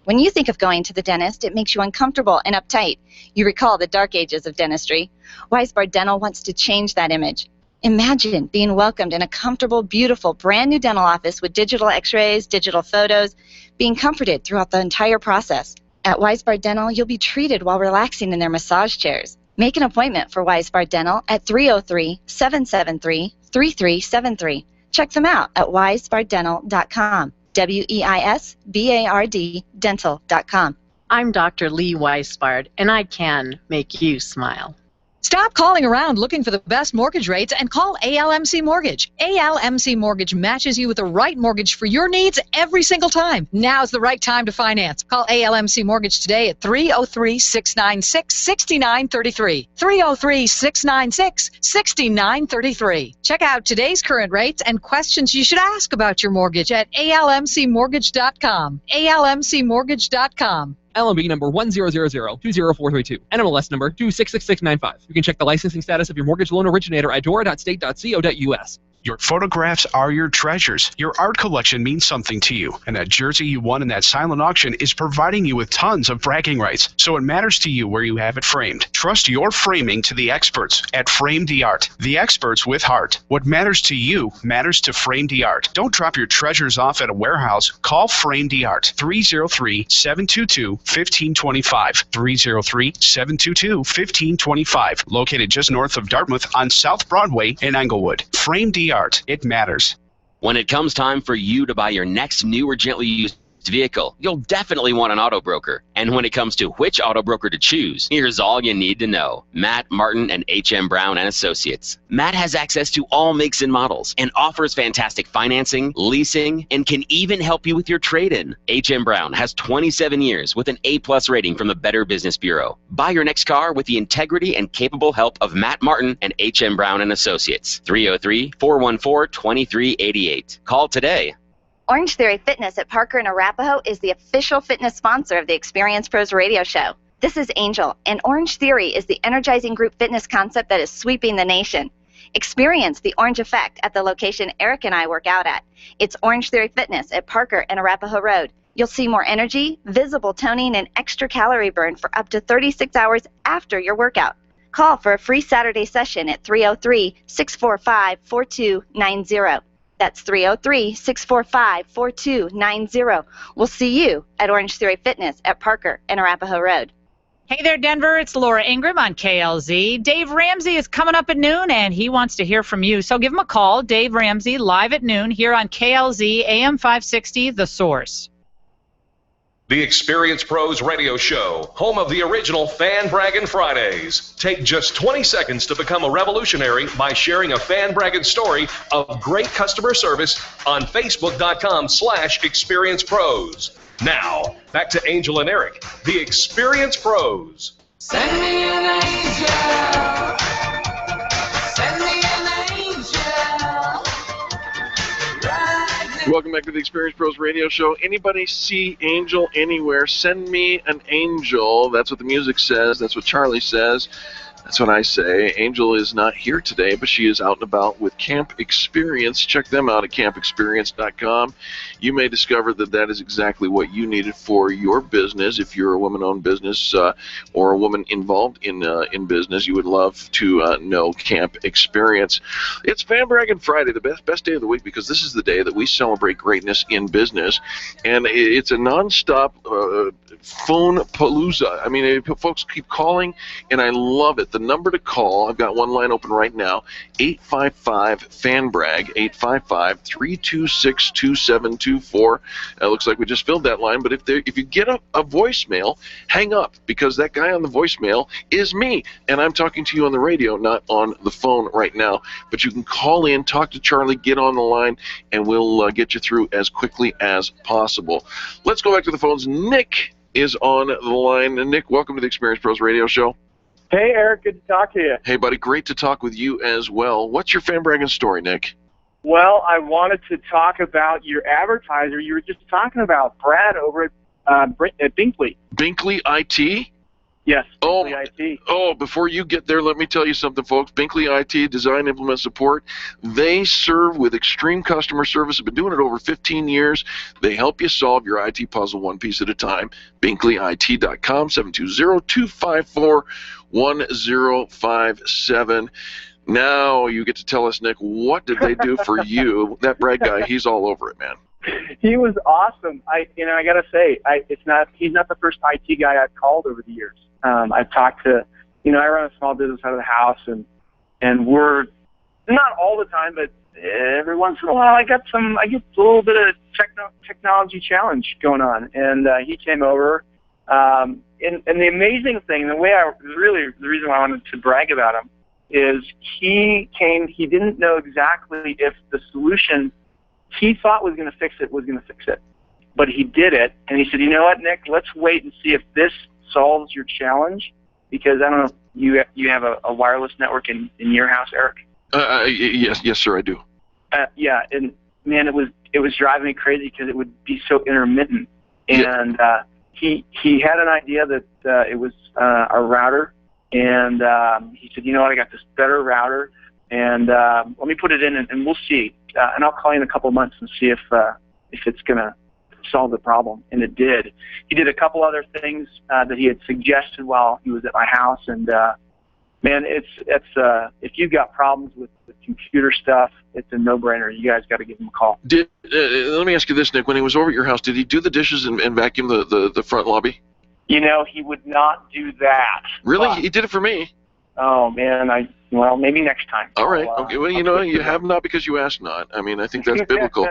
When you think of going to the dentist, it makes you uncomfortable and uptight. You recall the dark ages of dentistry. Weisbard Dental wants to change that image. Imagine being welcomed in a comfortable, beautiful, brand new dental office with digital x-rays, digital photos, being comforted throughout the entire process. At Weisbard Dental, you'll be treated while relaxing in their massage chairs. Make an appointment for Weisbard Dental at 303-773-3373. Check them out at weisbarddental.com. WEISBARD dental.com. I'm Dr. Lee Weisbard, and I can make you smile. Stop calling around looking for the best mortgage rates and call ALMC Mortgage. ALMC Mortgage matches you with the right mortgage for your needs every single time. Now's the right time to finance. Call ALMC Mortgage today at 303-696-6933. 303-696-6933. Check out today's current rates and questions you should ask about your mortgage at almcmortgage.com. almcmortgage.com. LMB number 100020432, NMLS number 266695. You can check the licensing status of your mortgage loan originator at dora.state.co.us. Your photographs are your treasures. Your art collection means something to you, and that jersey you won in that silent auction is providing you with tons of bragging rights, so it matters to you where you have it framed. Trust your framing to the experts at Frame the Art, the experts with heart. What matters to you matters to Frame the Art. Don't drop your treasures off at a warehouse. Call Frame the Art, 303-722-1525, 303-722-1525, located just north of Dartmouth on South Broadway in Englewood. Frame the Art. It matters. When it comes time for you to buy your next new or gently used vehicle, you'll definitely want an auto broker. And when it comes to which auto broker to choose, here's all you need to know. Matt Martin and H.M. Brown and Associates. Matt has access to all makes and models and offers fantastic financing, leasing, and can even help you with your trade-in. H.M. Brown has 27 years with an A+ rating from the Better Business Bureau. Buy your next car with the integrity and capable help of Matt Martin and H.M. Brown and Associates. 303-414-2388. Call today. Orange Theory Fitness at Parker and Arapahoe is the official fitness sponsor of the Experience Pros radio show. This is Angel, and Orange Theory is the energizing group fitness concept that is sweeping the nation. Experience the orange effect at the location Eric and I work out at. It's Orange Theory Fitness at Parker and Arapahoe Road. You'll see more energy, visible toning, and extra calorie burn for up to 36 hours after your workout. Call for a free Saturday session at 303-645-4290. That's 303-645-4290. We'll see you at Orange Theory Fitness at Parker and Arapahoe Road. Hey there, Denver. It's Laura Ingram on KLZ. Dave Ramsey is coming up at noon, and he wants to hear from you. So give him a call. Dave Ramsey, live at noon here on KLZ, AM 560, The Source. The Experience Pros Radio Show, home of the original Fan Braggin' Fridays. Take just 20 seconds to become a revolutionary by sharing a Fan Braggin' story of great customer service on Facebook.com/ExperiencePros. Now, back to Angel and Eric, the Experience Pros. Send me an angel. Send me an angel. Welcome back to the Experience Pros Radio Show. Anybody see Angel anywhere? Send me an angel. That's what the music says. That's what Charlie says. That's what I say. Angel is not here today, but she is out and about with Camp Experience. Check them out at campexperience.com. You may discover that that is exactly what you needed for your business. If you're a woman-owned business or a woman involved in business, you would love to know Camp Experience. It's Fan Braggin Friday, the best day of the week, because this is the day that we celebrate greatness in business, and it's a nonstop phone palooza. I mean, folks keep calling, and I love it. The number to call, I've got one line open right now, 855-FAN-BRAG, 855-326-2724. Looks like we just filled that line, but if you get a voicemail, hang up, because that guy on the voicemail is me, and I'm talking to you on the radio, not on the phone right now. But you can call in, talk to Charlie, get on the line, and we'll get you through as quickly as possible. Let's go back to the phones. Nick is on the line. Nick, welcome to the Experience Pros Radio Show. Hey, Eric, good to talk to you. Hey, buddy, great to talk with you as well. What's your fan bragging story, Nick? Well, I wanted to talk about your advertiser you were just talking about, Brad, over at Binkley. Binkley IT? Yes, Binkley IT. Oh, before you get there, let me tell you something, folks. Binkley IT, Design, Implement, Support, they serve with extreme customer service. They've been doing it over 15 years. They help you solve your IT puzzle one piece at a time. BinkleyIT.com, 720-254-1057. Now you get to tell us, Nick, what did they do for you? That Brad guy, he's all over it, man. He was awesome. I gotta say, he's not the first IT guy I've called over the years. I've talked to, I run a small business out of the house, and we're not all the time, but every once in a while I get a little bit of technology challenge going on, and he came over. And the amazing thing, the reason why I wanted to brag about him is he didn't know exactly if the solution he thought was going to fix it, but he did it, and he said, you know what, Nick, let's wait and see if this solves your challenge, because I don't know, you have a wireless network in your house, Eric? Yes, sir, I do. Yeah, and man, it was driving me crazy because it would be so intermittent, and he had an idea that it was a router, and he said, you know what, I got this better router, and let me put it in, and we'll see. And I'll call you in a couple of months and see if it's going to solve the problem. And it did. He did a couple other things that he had suggested while he was at my house. And, man, it's if you've got problems with computer stuff, it's a no-brainer. You guys got to give him a call. Let me ask you this, Nick. When he was over at your house, did he do the dishes and vacuum the front lobby? He would not do that. Really? He did it for me. Oh, man, maybe next time. All right. Okay. Well, you have not because you asked not. I mean, I think that's biblical.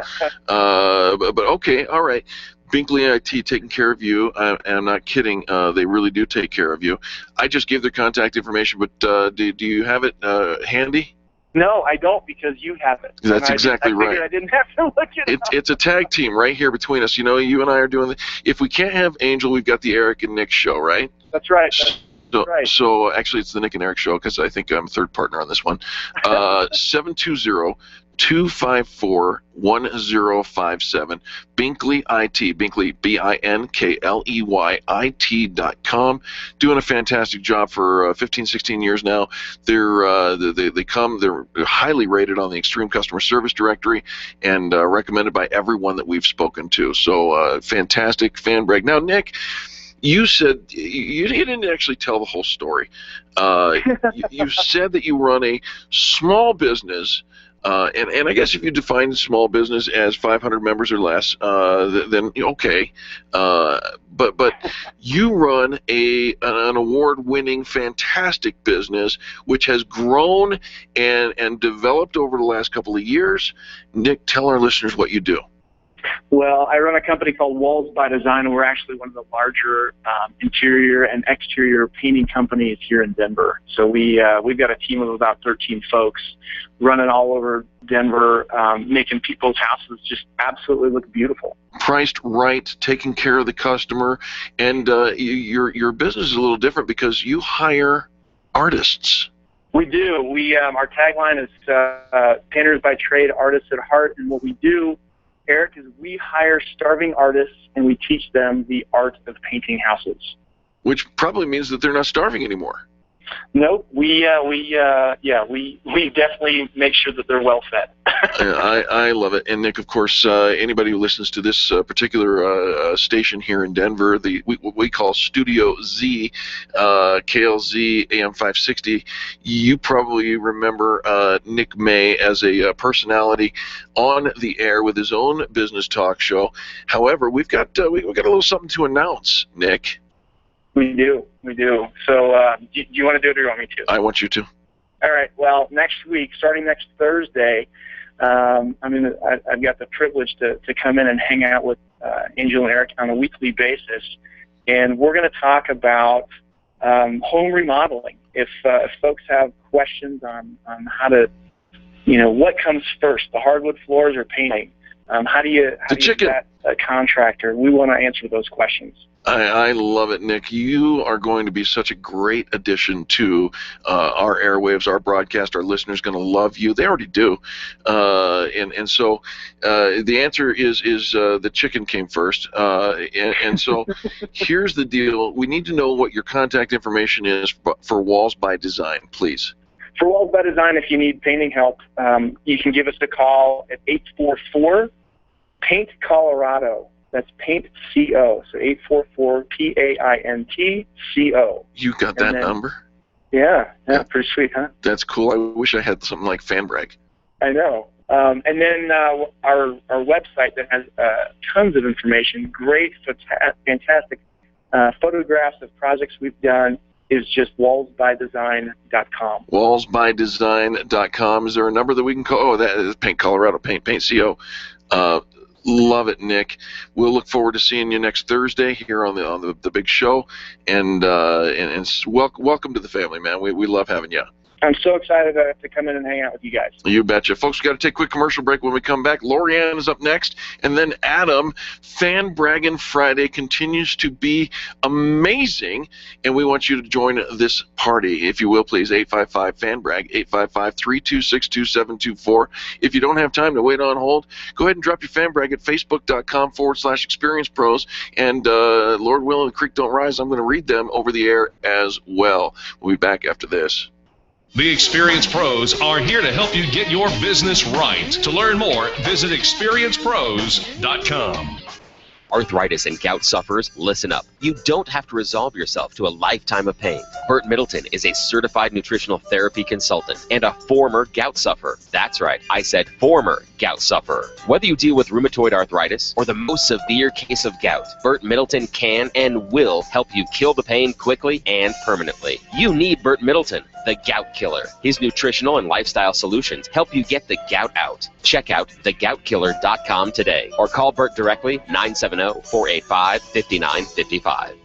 But okay. All right. Binkley IT taking care of you, and I'm not kidding. They really do take care of you. I just gave their contact information, but do you have it handy? No, I don't, because you have it. That's exactly right. I didn't have to look it up. It's a tag team right here between us. You and I are doing If we can't have Angel, we've got the Eric and Nick show, right? That's right. So actually, it's the Nick and Eric show, because I think I'm third partner on this one. 720-254-1057. Binkley IT, Binkley, BINKLEY IT.com. Doing a fantastic job for 15, 16 years now. They're highly rated on the Extreme Customer Service Directory and recommended by everyone that we've spoken to. So fantastic fan brag. Now, Nick, you said you didn't actually tell the whole story. You said that you run a small business, and I guess if you define small business as 500 members or less, then okay. But you run an award-winning, fantastic business which has grown and developed over the last couple of years. Nick, tell our listeners what you do. Well, I run a company called Walls by Design, and we're actually one of the larger interior and exterior painting companies here in Denver. So we've got a team of about 13 folks running all over Denver, making people's houses just absolutely look beautiful. Priced right, taking care of the customer, and your business is a little different because you hire artists. We do. Our tagline is painters by trade, artists at heart, and what we do, Eric, is we hire starving artists and we teach them the art of painting houses. Which probably means that they're not starving anymore. Nope. We definitely make sure that they're well fed. I love it. And Nick, of course, anybody who listens to this particular station here in Denver, what we call Studio Z, KLZ AM 560, you probably remember Nick May as a personality on the air with his own business talk show. However, we've got a little something to announce, Nick. We do. So do you want to do it or do you want me to? I want you to. All right. Well, next week, starting next Thursday, I've got the privilege to come in and hang out with Angel and Eric on a weekly basis, and we're going to talk about home remodeling. If folks have questions on how to, what comes first, the hardwood floors or painting, how do you vet a contractor? We want to answer those questions. I love it, Nick. You are going to be such a great addition to our airwaves, our broadcast. Our listeners are going to love you. They already do. And so the answer is the chicken came first. And so here's the deal. We need to know what your contact information is for Walls by Design, please. For Walls by Design, if you need painting help, you can give us a call at 844-PAINT-COLORADO. That's Paint CO, so 844-PAINT-CO. You got that number? Yeah, pretty sweet, huh? That's cool. I wish I had something like FanBrag. I know. And then our website that has tons of information, great, fantastic photographs of projects we've done, is just wallsbydesign.com. Wallsbydesign.com. Is there a number that we can call? Oh, that is Paint Colorado, Paint CO. Love it, Nick. We'll look forward to seeing you next Thursday here on the big show, and welcome to the family, man. We love having you. I'm so excited to come in and hang out with you guys. You betcha. Folks, we've got to take a quick commercial break. When we come back, Lorianne is up next, and then Adam. Fan Braggin Friday continues to be amazing, and we want you to join this party, if you will, please. 855-FAN-BRAG, 855-326-2724. If you don't have time to wait on hold, go ahead and drop your Fan Brag at facebook.com/Experience Pros, and Lord willing, the creek don't rise, I'm going to read them over the air as well. We'll be back after this. The Experience Pros are here to help you get your business right. To learn more, visit experiencepros.com. Arthritis and gout sufferers, listen up. You don't have to resolve yourself to a lifetime of pain. Burt Middleton is a certified nutritional therapy consultant and a former gout sufferer. That's right, I said former gout sufferer. Whether you deal with rheumatoid arthritis or the most severe case of gout, Burt Middleton can and will help you kill the pain quickly and permanently. You need Burt Middleton, the Gout Killer. His nutritional and lifestyle solutions help you get the gout out. Check out thegoutkiller.com today or call Burt directly, 970-485-5955.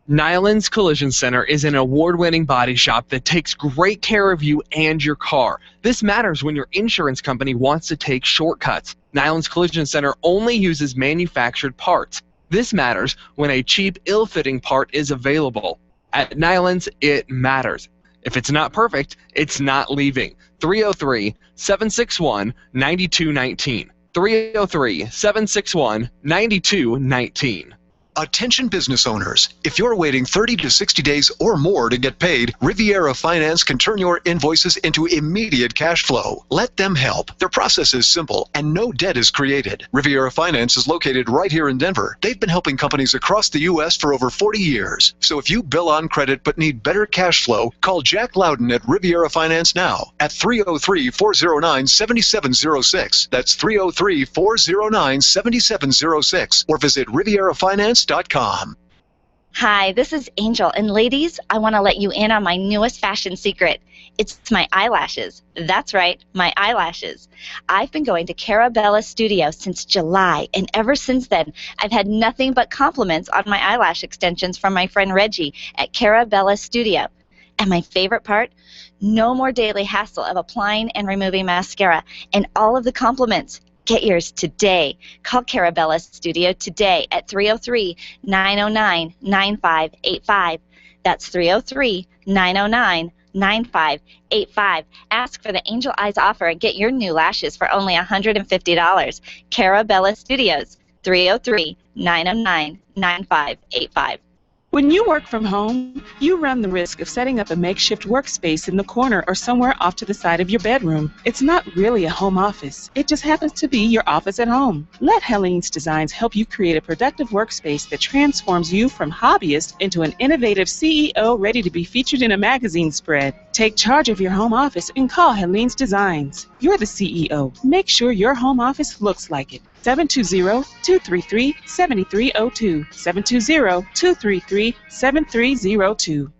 Nyland's Collision Center is an award-winning body shop that takes great care of you and your car. This matters when your insurance company wants to take shortcuts. Nyland's Collision Center only uses manufactured parts. This matters when a cheap, ill-fitting part is available. At Nyland's, it matters. If it's not perfect, it's not leaving. 303-761-9219. 303-761-9219. Attention business owners, if you're waiting 30 to 60 days or more to get paid, Riviera Finance can turn your invoices into immediate cash flow. Let them help. Their process is simple and no debt is created. Riviera Finance is located right here in Denver. They've been helping companies across the U.S. for over 40 years. So if you bill on credit but need better cash flow, call Jack Loudon at Riviera Finance now at 303-409-7706. That's 303-409-7706. Or visit RivieraFinance.com. Hi, this is Angel, and ladies, I want to let you in on my newest fashion secret. It's my eyelashes. That's right, my eyelashes. I've been going to Carabella Studio since July, and ever since then, I've had nothing but compliments on my eyelash extensions from my friend Reggie at Carabella Studio. And my favorite part? No more daily hassle of applying and removing mascara, and all of the compliments. Get yours today. Call Carabella Studio today at 303-909-9585. That's 303-909-9585. Ask for the Angel Eyes offer and get your new lashes for only $150. Carabella Studios, 303-909-9585. When you work from home, you run the risk of setting up a makeshift workspace in the corner or somewhere off to the side of your bedroom. It's not really a home office. It just happens to be your office at home. Let Helene's Designs help you create a productive workspace that transforms you from hobbyist into an innovative CEO ready to be featured in a magazine spread. Take charge of your home office and call Helene's Designs. You're the CEO. Make sure your home office looks like it. 720-233-7302. 720-233-7302.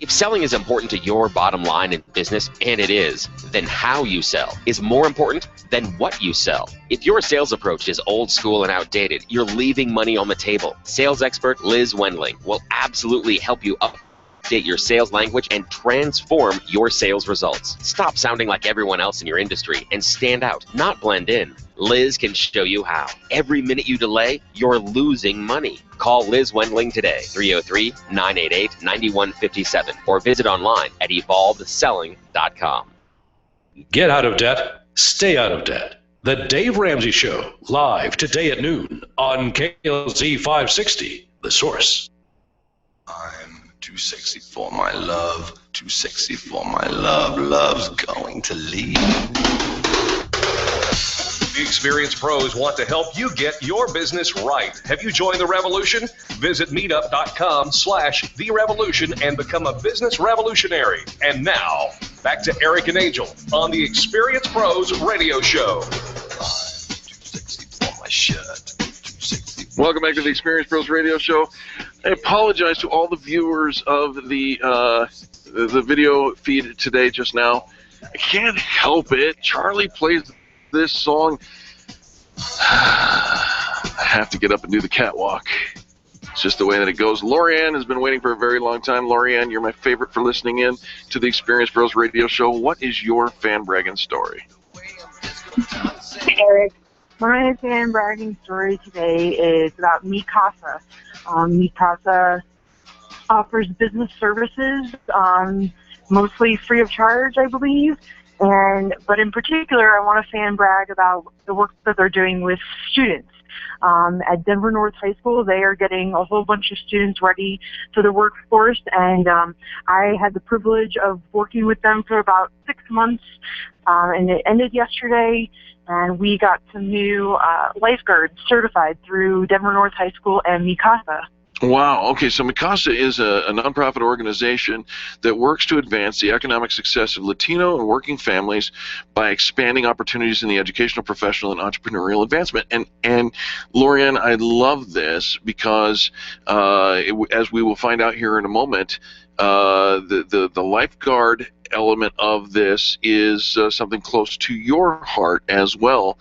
If selling is important to your bottom line in business, and it is, then how you sell is more important than what you sell. If your sales approach is old school and outdated, you're leaving money on the table. Sales expert Liz Wendling will absolutely help you update your sales language and transform your sales results. Stop sounding like everyone else in your industry and stand out, not blend in. Liz can show you how. Every minute you delay, you're losing money. Call Liz Wendling today, 303-988-9157, or visit online at evolvedselling.com. Get out of debt. Stay out of debt. The Dave Ramsey Show, live today at noon on KLZ 560, The Source. I'm too sexy for my love, too sexy for my love. Love's going to leave. The experienced pros want to help you get your business right. Have you joined the revolution? Visit meetup.com/therevolution and become a business revolutionary. And now, back to Eric and Angel on the Experienced Pros Radio Show. Welcome back to the Experienced Pros Radio Show. I apologize to all the viewers of the video feed today just now. I can't help it. Charlie plays this song. I have to get up and do the catwalk. It's just the way that it goes. Lorianne has been waiting for a very long time. Lorianne, you're my favorite for listening in to the Experienced Pros Radio Show. What is your fan bragging story? Eric, my fan bragging story today is about Mikasa. Mikasa offers business services, mostly free of charge, I believe. But in particular, I want to fan brag about the work that they're doing with students. At Denver North High School, they are getting a whole bunch of students ready for the workforce, and I had the privilege of working with them for about 6 months, and it ended yesterday, and we got some new lifeguards certified through Denver North High School and Mikasa. Wow. Okay, so Mikasa is a nonprofit organization that works to advance the economic success of Latino and working families by expanding opportunities in the educational, professional, and entrepreneurial advancement. And Lorianne, I love this because, as we will find out here in a moment, the lifeguard element of this is something close to your heart as well.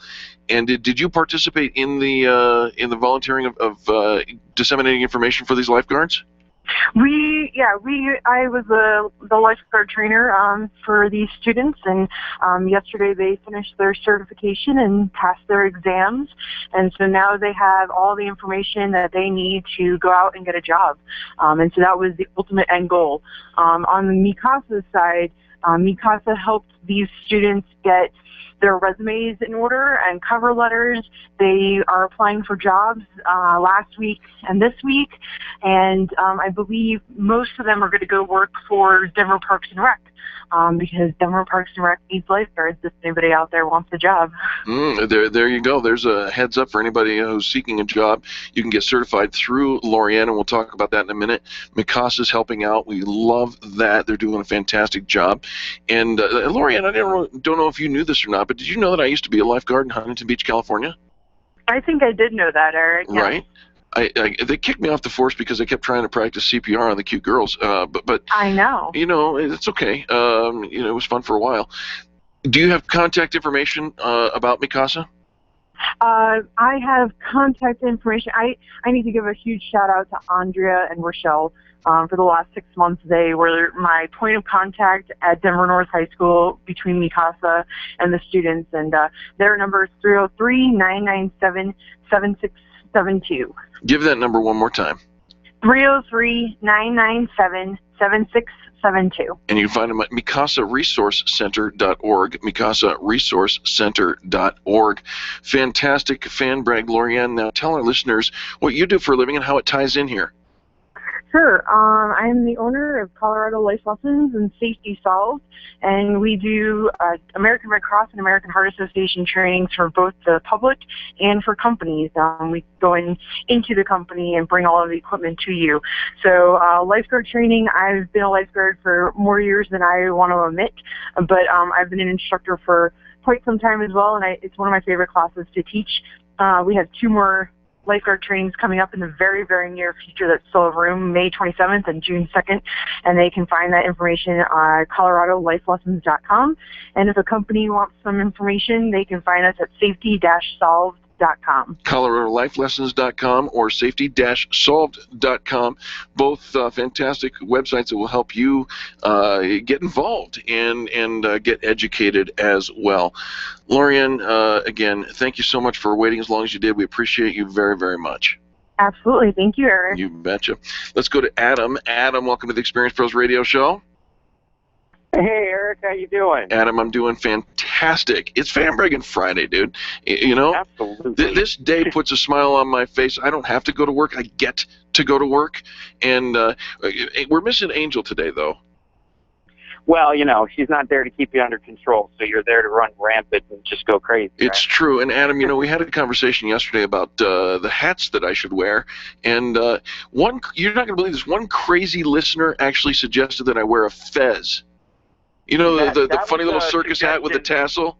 And did you participate in the volunteering of disseminating information for these lifeguards? I was the lifeguard trainer for these students, and yesterday they finished their certification and passed their exams, and so now they have all the information that they need to go out and get a job, and so that was the ultimate end goal. On the Mikasa side, Mikasa helped these students get their resumes in order and cover letters. They are applying for jobs last week and this week, and I believe most of them are going to go work for Denver Parks and Rec, because Denver Parks and Rec needs lifeguards if anybody out there wants a job. There you go. There's a heads up for anybody who's seeking a job. You can get certified through Lorianne, and we'll talk about that in a minute. Mikasa's helping out. We love that. They're doing a fantastic job. And Lorianne, I don't know if you knew this or not, but did you know that I used to be a lifeguard in Huntington Beach, California? I think I did know that, Eric. Yeah. Right. They kicked me off the force because I kept trying to practice CPR on the cute girls. But I know. It's okay. It was fun for a while. Do you have contact information about Mikasa? I have contact information. I need to give a huge shout out to Andrea and Rochelle. For the last 6 months, they were my point of contact at Denver North High School between Mikasa and the students, and their number is 303-997-7672. Give that number one more time. 303-997-7672. And you can find them at MikasaResourceCenter.org, MikasaResourceCenter.org. Fantastic fan brag, Lorianne. Now tell our listeners what you do for a living and how it ties in here. Sure. I'm the owner of Colorado Life Lessons and Safety Solved, and we do American Red Cross and American Heart Association trainings for both the public and for companies. We go into the company and bring all of the equipment to you. So lifeguard training, I've been a lifeguard for more years than I want to admit, but I've been an instructor for quite some time as well, and it's one of my favorite classes to teach. We have 2 more lifeguard trainings coming up in the very, very near future that still have room, May 27th and June 2nd, and they can find that information on coloradolifelessons.com. And if a company wants some information, they can find us at safety-solved.com. ColoradoLifeLessons.com or Safety-Solved.com, both fantastic websites that will help you get involved and get educated as well. Lorianne, again, thank you so much for waiting as long as you did. We appreciate you very, very much. Absolutely. Thank you, Eric. You betcha. Let's go to Adam. Adam, welcome to the Experience Pros Radio Show. Hey, Eric, how you doing? Adam, I'm doing fantastic. It's Fan Braggin Friday, dude. You know, absolutely. This day puts a smile on my face. I don't have to go to work. I get to go to work. And we're missing Angel today, though. Well, you know, she's not there to keep you under control, so you're there to run rampant and just go crazy. It's true. And, Adam, you know, we had a conversation yesterday about the hats that I should wear. And you're not going to believe this, one crazy listener actually suggested that I wear a fez. You know, the funny little circus hat with the tassel?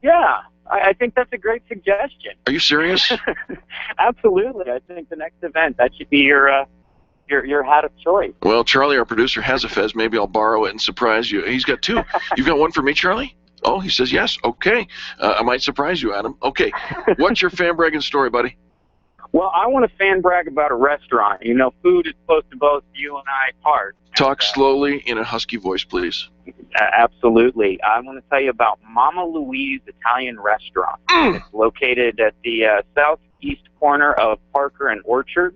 Yeah, I think that's a great suggestion. Are you serious? Absolutely. I think the next event, that should be your hat of choice. Well, Charlie, our producer, has a fez. Maybe I'll borrow it and surprise you. He's got 2. You've got one for me, Charlie? Oh, he says yes. Okay. I might surprise you, Adam. Okay. What's your fan bragging story, buddy? Well, I want to fan brag about a restaurant. You know, food is close to both you and I heart. Talk slowly in a husky voice, please. Absolutely. I want to tell you about Mama Louise Italian Restaurant. It's located at the southeast corner of Parker and Orchard.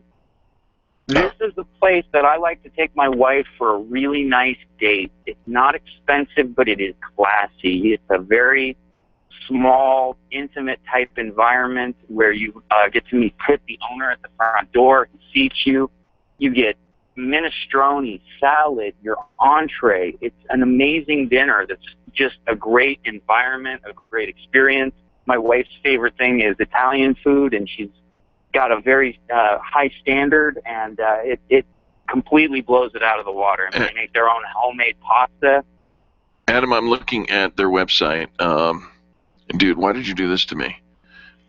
This is the place that I like to take my wife for a really nice date. It's not expensive, but it is classy. It's a very small, intimate type environment where you get to meet Pip, the owner, at the front door. He seats you. You get minestrone, salad, your entree. It's an amazing dinner that's just a great environment, a great experience. My wife's favorite thing is Italian food, and she's got a very high standard, and it completely blows it out of the water. I mean, they make their own homemade pasta. Adam, I'm looking at their website. Dude, why did you do this to me?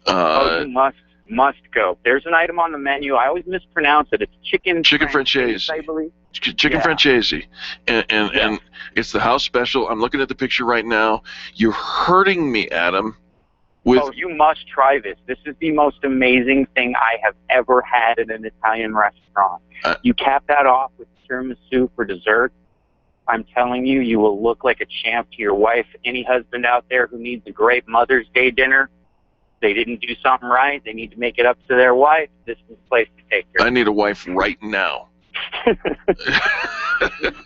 You must go. There's an item on the menu. I always mispronounce it. It's chicken francese, I believe. Chicken francese, and it's the house special. I'm looking at the picture right now. You're hurting me, Adam. Oh, you must try this. This is the most amazing thing I have ever had at an Italian restaurant. You cap that off with tiramisu for dessert. I'm telling you, you will look like a champ to your wife. Any husband out there who needs a great Mother's Day dinner, they didn't do something right, they need to make it up to their wife, this is the place to take her. I need a wife right now.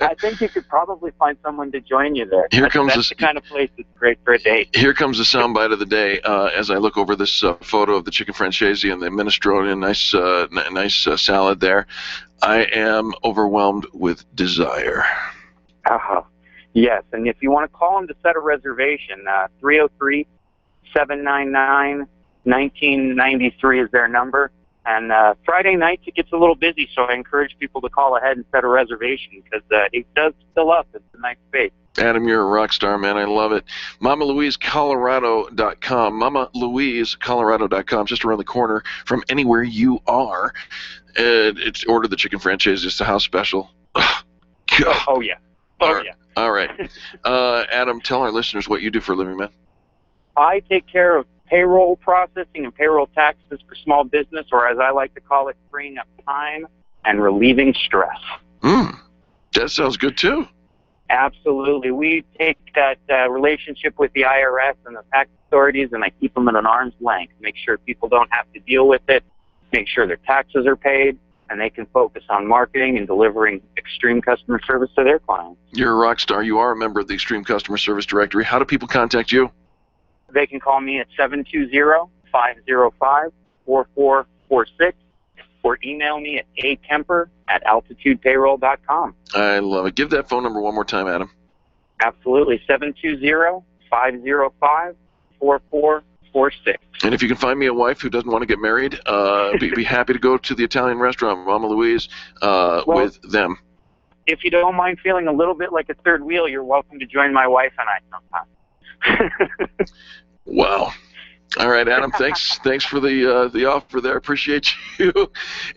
I think you could probably find someone to join you there. That's the kind of place that's great for a date. Here comes the soundbite of the day as I look over this photo of the chicken francese and the minestrone, nice salad there. I am overwhelmed with desire. Yes, and if you want to call them to set a reservation, 303-799-1993 is their number. And Friday nights it gets a little busy, so I encourage people to call ahead and set a reservation because it does fill up. It's a nice space. Adam, you're a rock star, man. I love it. MamaLouiseColorado.com. MamaLouiseColorado.com, just around the corner from anywhere you are. It's order the chicken franchise. It's the house special. Oh, yeah. All right. Adam, tell our listeners what you do for a living, man. I take care of payroll processing and payroll taxes for small business, or as I like to call it, freeing up time and relieving stress. That sounds good, too. Absolutely. We take that relationship with the IRS and the tax authorities, and I keep them at an arm's length, make sure people don't have to deal with it, make sure their taxes are paid, and they can focus on marketing and delivering extreme customer service to their clients. You're a rock star. You are a member of the Extreme Customer Service Directory. How do people contact you? They can call me at 720-505-4446 or email me at akemper@altitudepayroll.com. I love it. Give that phone number one more time, Adam. Absolutely, 720-505-4446. And if you can find me a wife who doesn't want to get married, be happy to go to the Italian restaurant, Mama Louise, with them. If you don't mind feeling a little bit like a third wheel, you're welcome to join my wife and I sometime. Wow. All right, Adam, thanks for the offer there. Appreciate you.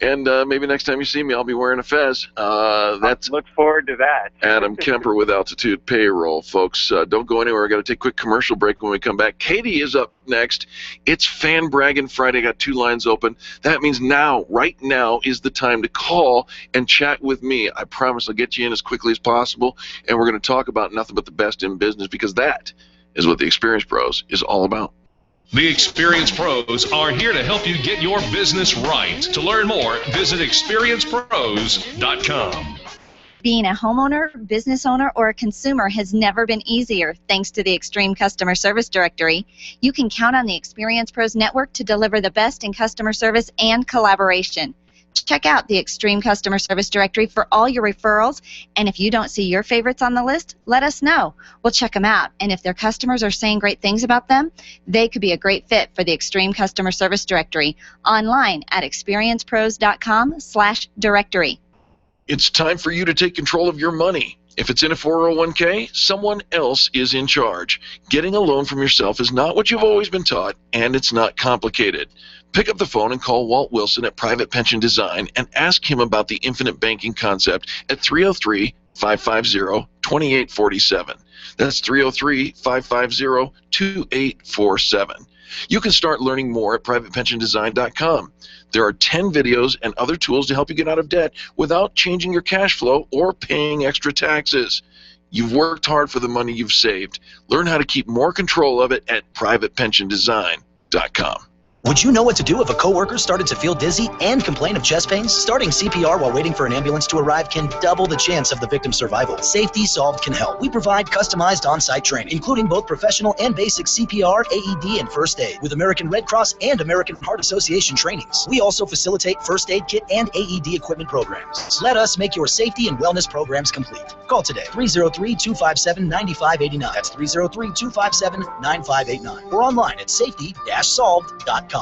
And maybe next time you see me, I'll be wearing a fez. Look forward to that. Adam Kemper with Altitude Payroll, folks. Don't go anywhere. I got to take a quick commercial break when we come back. Katie is up next. It's Fan Braggin Friday. Got 2 lines open. That means right now is the time to call and chat with me. I promise I'll get you in as quickly as possible, and we're going to talk about nothing but the best in business, because that is what the Experience Pros is all about. The Experience Pros are here to help you get your business right. To learn more, visit experiencepros.com. Being a homeowner, business owner, or a consumer has never been easier thanks to the Extreme Customer Service Directory. You can count on the Experience Pros Network to deliver the best in customer service and collaboration. Check out the Extreme Customer Service Directory for all your referrals, and if you don't see your favorites on the list, let us know. We'll check them out, and if their customers are saying great things about them, they could be a great fit for the Extreme Customer Service Directory, online at experiencepros.com/directory. It's time for you to take control of your money. If it's in a 401k, someone else is in charge. Getting a loan from yourself is not what you've always been taught, and it's not complicated. Pick up the phone and call Walt Wilson at Private Pension Design and ask him about the infinite banking concept at 303-550-2847. That's 303-550-2847. You can start learning more at privatepensiondesign.com. There are 10 videos and other tools to help you get out of debt without changing your cash flow or paying extra taxes. You've worked hard for the money you've saved. Learn how to keep more control of it at privatepensiondesign.com. Would you know what to do if a coworker started to feel dizzy and complain of chest pains? Starting CPR while waiting for an ambulance to arrive can double the chance of the victim's survival. Safety Solved can help. We provide customized on-site training, including both professional and basic CPR, AED, and first aid, with American Red Cross and American Heart Association trainings. We also facilitate first aid kit and AED equipment programs. Let us make your safety and wellness programs complete. Call today, 303-257-9589. That's 303-257-9589. Or online at safety-solved.com.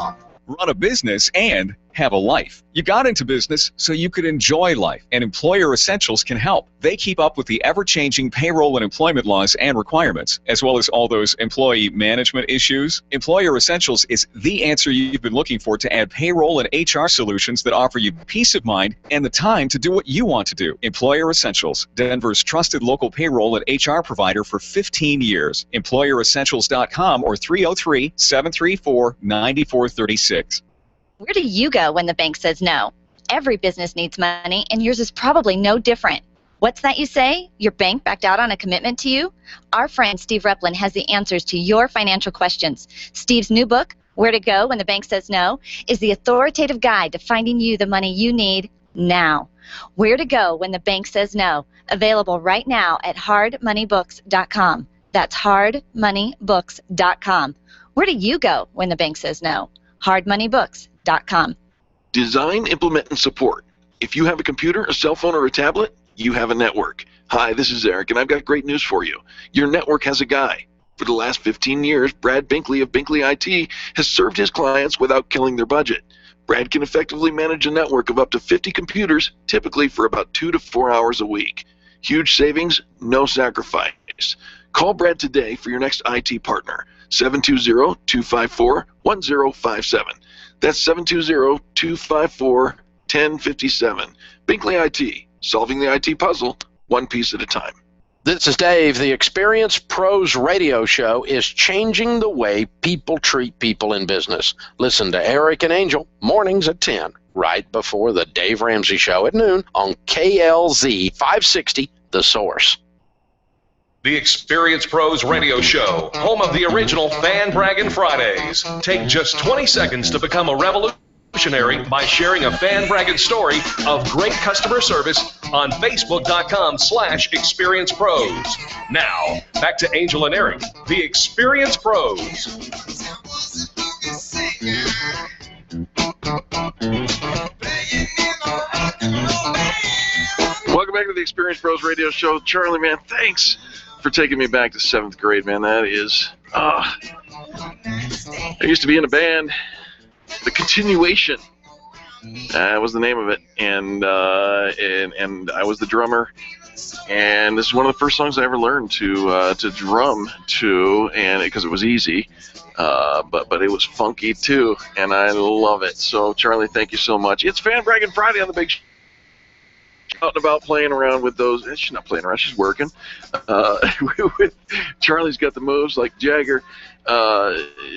Run a business and have a life. You got into business so you could enjoy life, and Employer Essentials can help. They keep up with the ever-changing payroll and employment laws and requirements, as well as all those employee management issues. Employer Essentials is the answer you've been looking for to add payroll and HR solutions that offer you peace of mind and the time to do what you want to do. Employer Essentials, Denver's trusted local payroll and HR provider for 15 years. EmployerEssentials.com or 303-734-9436. Where do you go when the bank says no? Every business needs money, and yours is probably no different. What's that you say? Your bank backed out on a commitment to you? Our friend Steve Replin has the answers to your financial questions. Steve's new book, Where to Go When the Bank Says No, is the authoritative guide to finding you the money you need now. Where to Go When the Bank Says No, available right now at hardmoneybooks.com. That's hardmoneybooks.com. Where do you go when the bank says no? hardmoneybooks.com. Design, implement, and support. If you have a computer, a cell phone, or a tablet, you have a network. Hi, this is Eric, and I've got great news for you. Your network has a guy. For the last 15 years, Brad Binkley of Binkley IT has served his clients without killing their budget. Brad can effectively manage a network of up to 50 computers, typically for about 2 to 4 hours a week. Huge savings, no sacrifice. Call Brad today for your next IT partner, 720-254-1057. That's 720-254-1057. Binkley IT, solving the IT puzzle one piece at a time. This is Dave. The Experience Pros radio show is changing the way people treat people in business. Listen to Eric and Angel mornings at 10, right before the Dave Ramsey Show at noon on KLZ 560, The Source. The Experience Pros Radio Show, home of the original Fan Braggin Fridays. Take just 20 seconds to become a revolutionary by sharing a Fan Braggin story of great customer service on Facebook.com/Experience Pros. Now, back to Angel and Eric, the Experience Pros. Playing Experience Pros Radio Show. Charlie, man, thanks for taking me back to 7th grade, man. That is, I used to be in a band. The Continuation was the name of it, and I was the drummer. And this is one of the first songs I ever learned to drum to, and because it was easy, but it was funky too, and I love it. So Charlie, thank you so much. It's Fan Bragging Friday on the Big Show. Out and about playing around with those. She's not playing around. She's working. Charlie's got the moves like Jagger.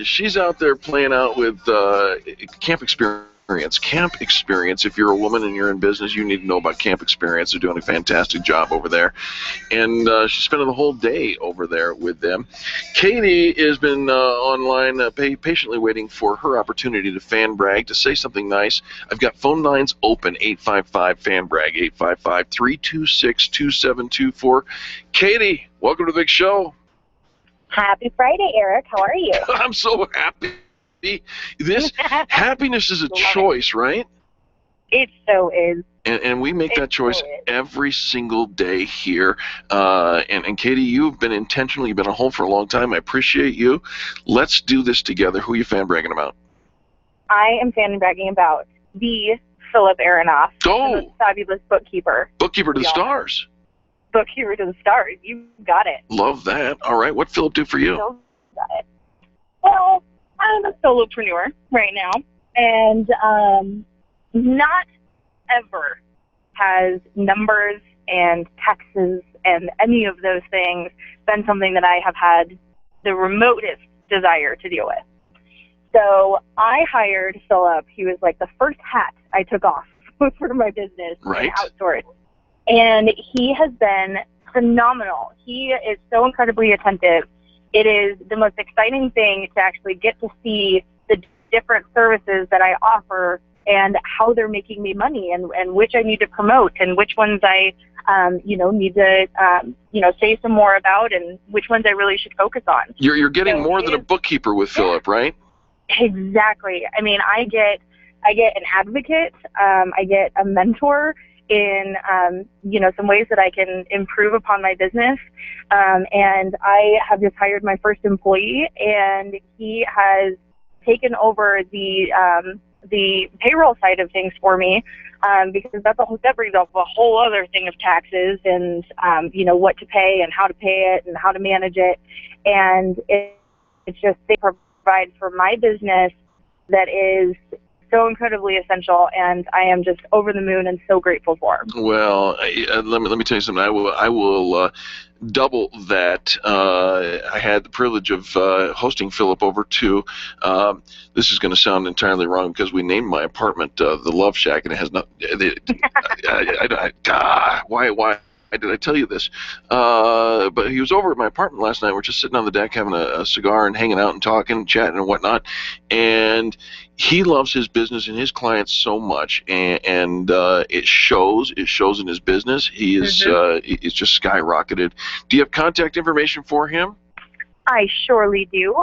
She's out there playing out with Camp Experience. Camp Experience. If you're a woman and you're in business, you need to know about Camp Experience. They're doing a fantastic job over there. And she's spending the whole day over there with them. Katie has been online patiently waiting for her opportunity to fan brag, to say something nice. I've got phone lines open, 855-FAN-BRAG, 855-326-2724. Katie, welcome to the big show. Happy Friday, Eric. How are you? I'm so happy. This happiness is a choice, right? It so is. And we make that choice every single day here. And Katie, you've been intentional. You've been at home for a long time. I appreciate you. Let's do this together. Who are you fan bragging about? I am fan bragging about the Philip Aronoff. Oh! Fabulous bookkeeper. Bookkeeper to the stars. Bookkeeper to the stars. You got it. Love that. All right. What Philip do for you? Got it. Well, I'm a solopreneur right now, and not ever has numbers and taxes and any of those things been something that I have had the remotest desire to deal with. So I hired Philip. He was like the first hat I took off for my business, right? Outsourced. And he has been phenomenal. He is so incredibly attentive. It is the most exciting thing to actually get to see the different services that I offer and how they're making me money, and which I need to promote and which ones I, need to, say some more about, and which ones I really should focus on. You're getting more than a bookkeeper with Philip, right? Exactly. I mean, I get an advocate. I get a mentor in, some ways that I can improve upon my business. And I have just hired my first employee, and he has taken over the payroll side of things for me, because that brings up a whole other thing of taxes and, what to pay and how to pay it and how to manage it. And it's just, they provide for my business that is so incredibly essential, and I am just over the moon and so grateful for. Well, let me tell you something. I will double that. I had the privilege of hosting Philip over to. This is going to sound entirely wrong because we named my apartment the Love Shack, and it has not. Why? Did I tell you this? But he was over at my apartment last night. We're just sitting on the deck having a cigar and hanging out and talking, chatting and whatnot. And he loves his business and his clients so much, and it shows. It shows in his business. He is he's just skyrocketed. Do you have contact information for him? I surely do.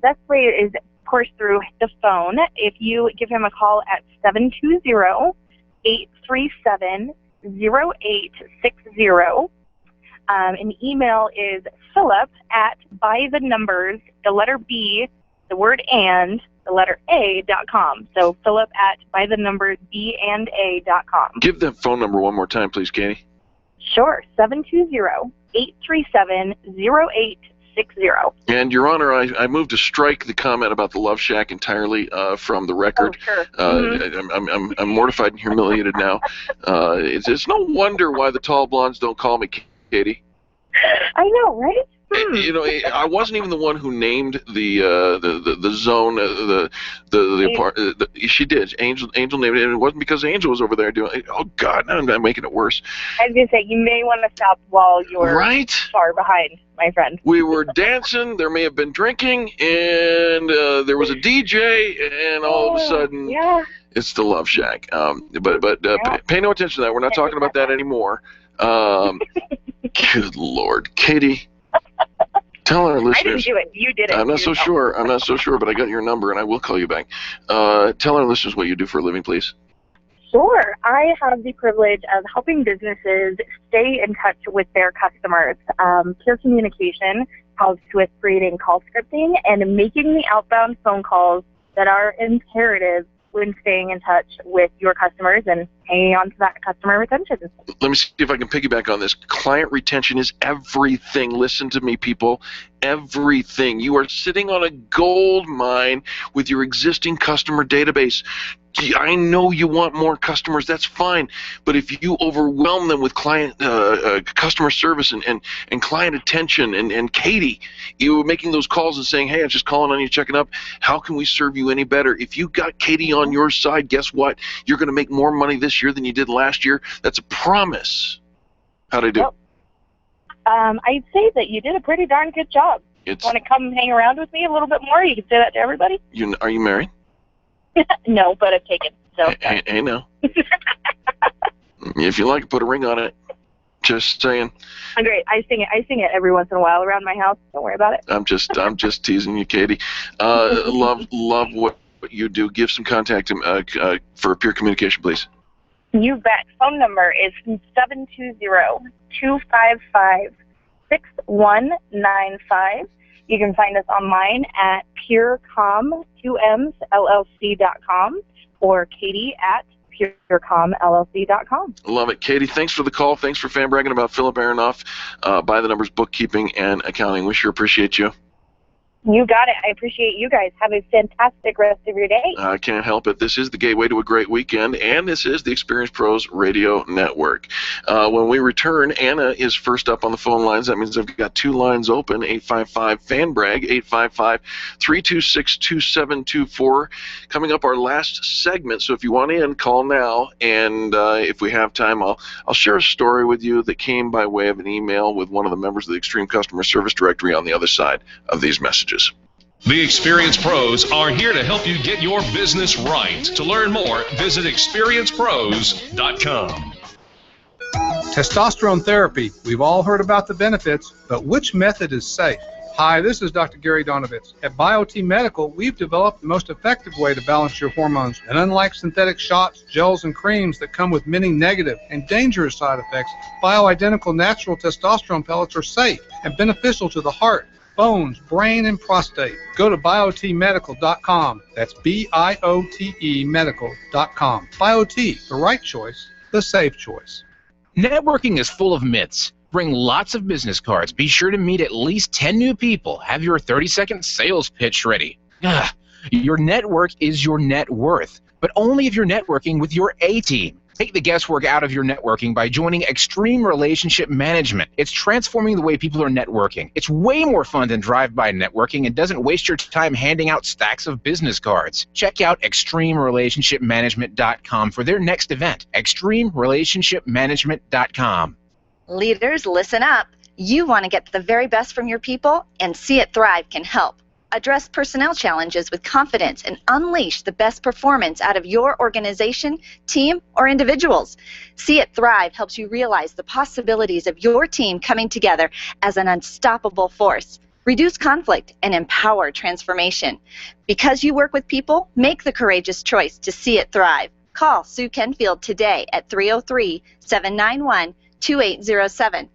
Best way is, of course, through the phone. If you give him a call at 720-837-0860. An email is philip@bythenumbers, the letter B, the word and, the letter A.com. So philip@bythenumbersbanda.com. Give that phone number one more time, please, Katie. Sure, 720-837-0860. And, Your Honor, I moved to strike the comment about the Love Shack entirely from the record. Oh, sure. I'm mortified and humiliated now. It's no wonder why the tall blondes don't call me Katie. I know, right? I wasn't even the one who named the zone, the apartment. She did. Angel named it, and it wasn't because Angel was over there doing it. Oh, God, now I'm making it worse. I was going to say, you may want to stop while you're right? far behind, my friend. We were dancing, there may have been drinking, and there was a DJ, and all of a sudden, it's the Love Shack. But pay no attention to that. We're not talking about that anymore. Good Lord. Katie. Tell our listeners. I didn't do it. You did it. I'm not so sure, but I got your number, and I will call you back. Tell our listeners what you do for a living, please. Sure. I have the privilege of helping businesses stay in touch with their customers. Peer communication helps with creating call scripting and making the outbound phone calls that are imperative when staying in touch with your customers and hanging on to that customer retention. Let me see if I can piggyback on this. Client retention is everything. Listen to me, people. Everything. You are sitting on a gold mine with your existing customer database. I know you want more customers. That's fine. But if you overwhelm them with client customer service and client attention, and Katie, you were making those calls and saying, hey, I'm just calling on you, checking up. How can we serve you any better? If you got Katie on your side, guess what? You're going to make more money this year than you did last year. That's a promise. How'd I do? Well, I'd say that you did a pretty darn good job. Want to come hang around with me a little bit more? You can say that to everybody. Are you married? No, but I've taken. So. Hey, no. If you like, put a ring on it. Just saying. I'm great. I sing it every once in a while around my house. Don't worry about it. I'm just teasing you, Katie. Love what you do. Give some contact for peer communication, please. You bet. Phone number is 720-255-6195. You can find us online at purecom2msllc.com or Katie at purecomllc.com. Love it. Katie, thanks for the call. Thanks for fan bragging about Philip Aronoff, By the Numbers Bookkeeping and Accounting. We sure appreciate you. You got it. I appreciate you guys. Have a fantastic rest of your day. I can't help it. This is the gateway to a great weekend, and this is the Experience Pros Radio Network. When we return, Anna is first up on the phone lines. That means I've got two lines open, 855-FAN-BRAG, 855-326-2724. Coming up, our last segment, so if you want in, call now, and if we have time, I'll share a story with you that came by way of an email with one of the members of the Extreme Customer Service Directory on the other side of these messages. The Experience Pros are here to help you get your business right. To learn more, visit experiencepros.com. Testosterone therapy. We've all heard about the benefits, but which method is safe? Hi, this is Dr. Gary Donovitz. At BioT Medical, we've developed the most effective way to balance your hormones. And unlike synthetic shots, gels, and creams that come with many negative and dangerous side effects, bioidentical natural testosterone pellets are safe and beneficial to the heart, bones, brain, and prostate. Go to biotmedical.com. That's BIOTE medical.com. BioT, the right choice, the safe choice. Networking is full of myths. Bring lots of business cards. Be sure to meet at least 10 new people. Have your 30-second sales pitch ready. Your network is your net worth, but only if you're networking with your A-team. Take the guesswork out of your networking by joining Extreme Relationship Management. It's transforming the way people are networking. It's way more fun than drive-by networking and doesn't waste your time handing out stacks of business cards. Check out extremerelationshipmanagement.com for their next event. extremerelationshipmanagement.com. Leaders, listen up. You want to get the very best from your people, and See It Thrive can help. Address personnel challenges with confidence and unleash the best performance out of your organization, team, or individuals. See It Thrive helps you realize the possibilities of your team coming together as an unstoppable force. Reduce conflict and empower transformation. Because you work with people, make the courageous choice to See It Thrive. Call Sue Kenfield today at 303-791-2807.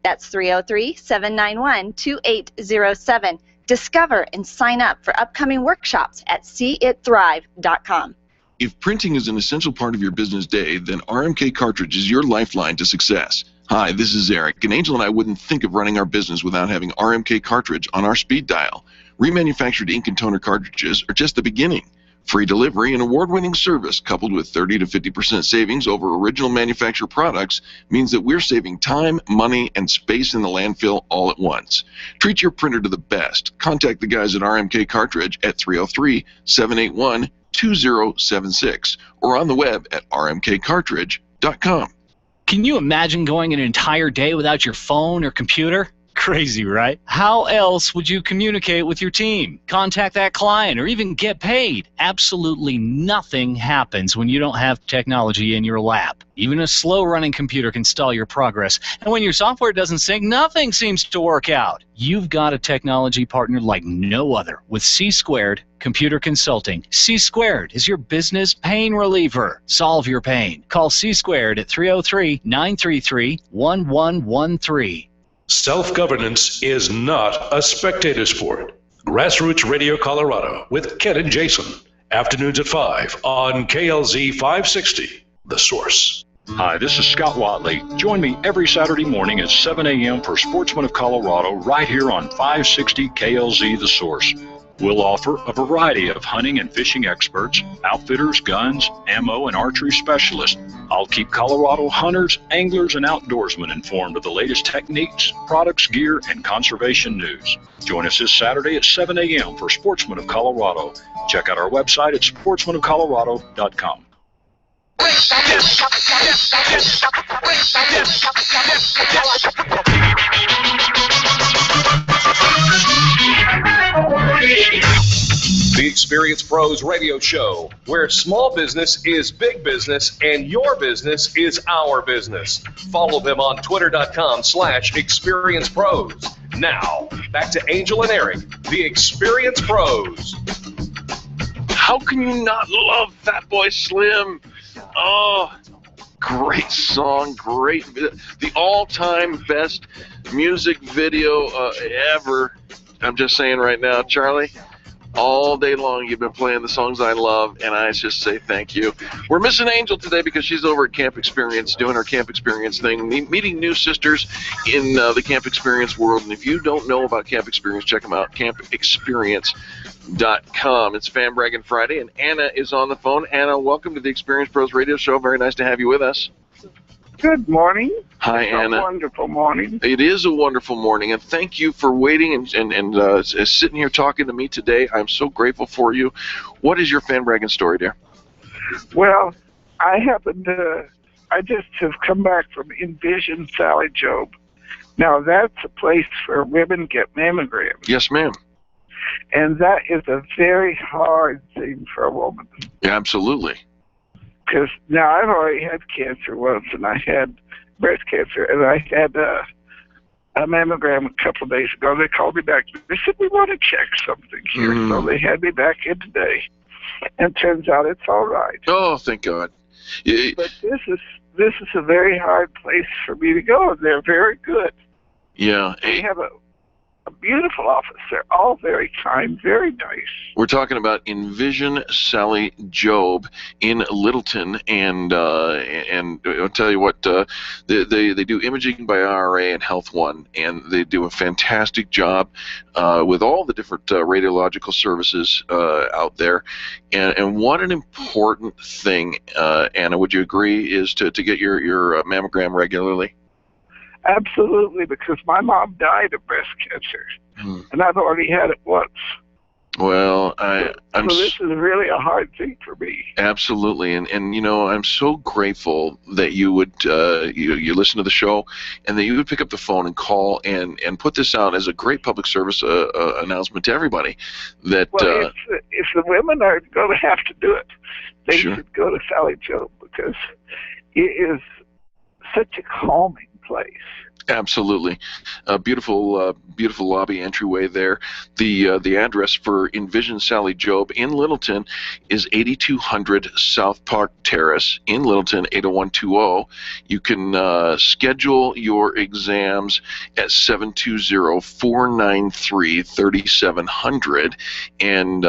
That's 303-791-2807. Discover and sign up for upcoming workshops at seeitthrive.com. If printing is an essential part of your business day, then RMK Cartridge is your lifeline to success. Hi, this is Eric, and Angel and I wouldn't think of running our business without having RMK Cartridge on our speed dial. Remanufactured ink and toner cartridges are just the beginning. Free delivery and award-winning service coupled with 30 to 50% savings over original manufacturer products means that we're saving time, money, and space in the landfill all at once. Treat your printer to the best. Contact the guys at RMK Cartridge at 303-781-2076 or on the web at rmkcartridge.com. Can you imagine going an entire day without your phone or computer? Crazy, right? How else would you communicate with your team, contact that client, or even get paid? Absolutely nothing happens when you don't have technology in your lap. Even a slow-running computer can stall your progress. And when your software doesn't sync, nothing seems to work out. You've got a technology partner like no other with C-Squared Computer Consulting. C-Squared is your business pain reliever. Solve your pain. Call C-Squared at 303-933-1113. Self-governance is not a spectator sport. Grassroots Radio Colorado with Ken and Jason. Afternoons at 5 on KLZ 560, The Source. Hi, this is Scott Watley. Join me every Saturday morning at 7 a.m. for Sportsman of Colorado right here on 560 KLZ The Source. We'll offer a variety of hunting and fishing experts, outfitters, guns, ammo, and archery specialists. I'll keep Colorado hunters, anglers, and outdoorsmen informed of the latest techniques, products, gear, and conservation news. Join us this Saturday at 7 a.m. for Sportsman of Colorado. Check out our website at sportsmanofcolorado.com. The Experience Pros Radio Show, where small business is big business and your business is our business. Follow them on twitter.com/experiencepros. Now, back to Angel and Eric, the Experience Pros. How can you not love Fatboy Slim? Oh, great song, great, the all-time best music video ever. I'm just saying right now, Charlie, all day long you've been playing the songs I love, and I just say thank you. We're missing Angel today because she's over at Camp Experience doing her Camp Experience thing, meeting new sisters in the Camp Experience world. And if you don't know about Camp Experience, check them out, campexperience.com. It's Fan Braggin Friday, and Anna is on the phone. Anna, welcome to the Experience Pros Radio Show. Very nice to have you with us. Good morning. Hi, it's Anna. A wonderful morning. It is a wonderful morning, and thank you for waiting and sitting here talking to me today. I'm so grateful for you. What is your Fan Braggin story, dear? Well, I just have come back from Envision Sally Job. Now, that's a place where women get mammograms. Yes, ma'am. And that is a very hard thing for a woman. Yeah, absolutely. Because now I've already had cancer once, and I had breast cancer, and I had a mammogram a couple of days ago. They called me back. They said, we want to check something here. So they had me back in today, and turns out it's all right. Oh, thank God. Yeah. But this is a very hard place for me to go, and they're very good. Yeah. They have a beautiful office. They're all very kind, very nice. We're talking about Envision Sally Job in Littleton, and I'll tell you what, they do imaging by IRA and Health One, and they do a fantastic job with all the different radiological services out there. And what an important thing, Anna, would you agree, is to get your mammogram regularly? Absolutely, because my mom died of breast cancer, and I've already had it once. Well, so this is really a hard thing for me. Absolutely, and you know, I'm so grateful that you would you listen to the show, and that you would pick up the phone and call and put this out as a great public service announcement to everybody. That well, if the women are going to have to do it, they should go to Sally Job, because it is such a calming place. Absolutely, beautiful lobby entryway there. The address for Envision Sally Job in Littleton is 8200 South Park Terrace in Littleton, 80120. You can schedule your exams at 720-493-3700, and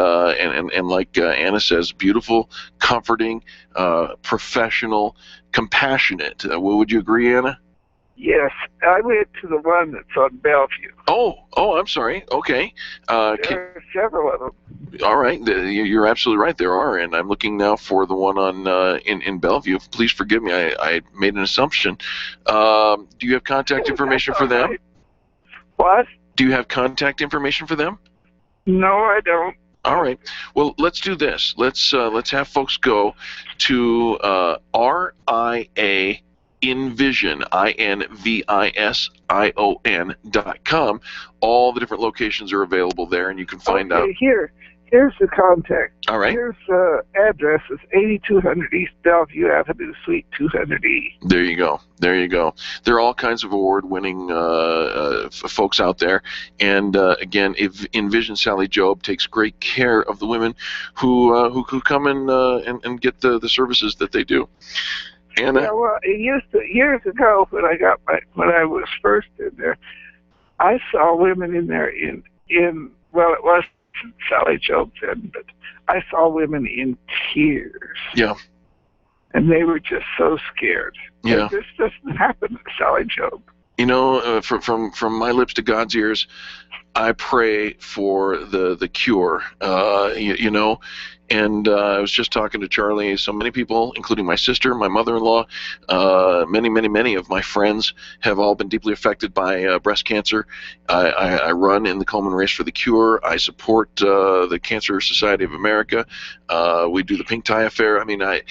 like Anna says, beautiful, comforting, professional, compassionate. Would you agree, Anna? Yes, I went to the one that's on Bellevue. Oh, I'm sorry. Okay. There are several of them. All right, you're absolutely right. There are, and I'm looking now for the one on in Bellevue. Please forgive me. I made an assumption. Do you have contact information for them? Right. What? Do you have contact information for them? No, I don't. All right. Well, let's do this. Let's have folks go to RIA Invision, INVISION.com. All the different locations are available there, and you can find out. Here's the contact. All right. Here's the address. It's 8200 East Bellevue Avenue, Suite 200E. There you go. There you go. There are all kinds of award-winning folks out there. And again, Envision Sally Job takes great care of the women who come in and get the services that they do. Anna? Yeah, well, years ago when I was first in there, I saw women in there well, it was Sally Job then, but I saw women in tears. Yeah. And they were just so scared. Yeah. This doesn't happen at Sally Job. You know, from my lips to God's ears, I pray for the cure. You know, and I was just talking to Charlie. So many people, including my sister, my mother-in-law, many of my friends have all been deeply affected by breast cancer. I run in the Coleman Race for the Cure. I support the Cancer Society of America. We do the Pink Tie Affair. I mean, I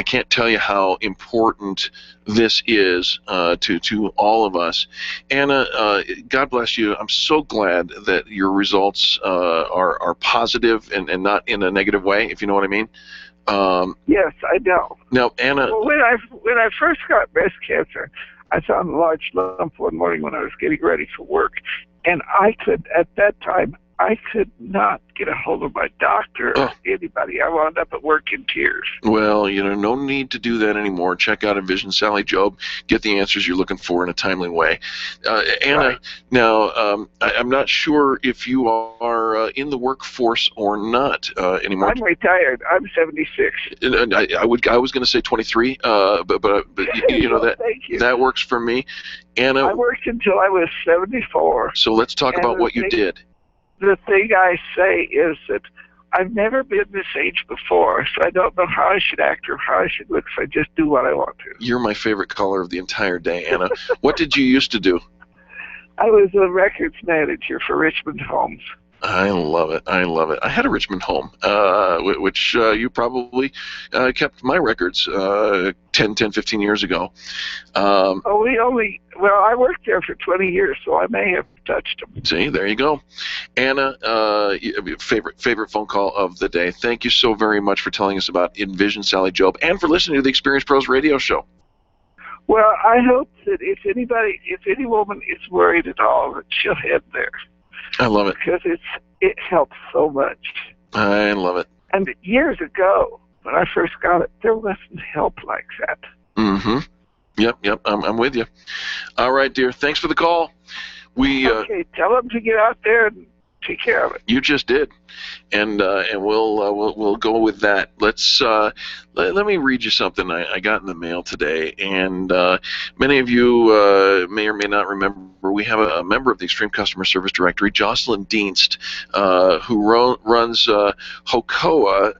can't tell you how important this is to all of us. Anna, God bless you. I'm so glad that your results are positive and not in a negative way, if you know what I mean. Yes, I know. Now, Anna, well, when I first got breast cancer, I found a large lump one morning when I was getting ready for work, and at that time, I could not get a hold of my doctor or anybody. I wound up at work in tears. Well, you know, no need to do that anymore. Check out Envision Sally Job. Get the answers you're looking for in a timely way. Anna, right. Now, I'm not sure if you are in the workforce or not anymore. I'm retired. I'm 76. And I was going to say 23, but you know that works for me. Anna, I worked until I was 74. So let's talk about what you did. The thing I say is that I've never been this age before, so I don't know how I should act or how I should look, so I just do what I want to. You're my favorite caller of the entire day, Anna. What did you used to do? I was a records manager for Richmond Homes. I love it. I love it. I had a Richmond home, which you probably kept my records 10, 15 years ago. I worked there for 20 years, so I may have touched them. See, there you go. Anna, favorite phone call of the day. Thank you so very much for telling us about Envision Sally Job and for listening to the Experience Pros radio show. Well, I hope that if any woman is worried at all, that she'll head there. I love it. Because it helps so much. I love it. And years ago, when I first got it, there wasn't help like that. Mm-hmm. Yep. I'm with you. All right, dear. Thanks for the call. Okay, tell them to get out there and take care of it. You just did, and we'll go with that. Let me read you something I got in the mail today, and many of you may or may not remember. We have a member of the Extreme Customer Service Directory, Jocelyn Dienst, who runs HOCOA,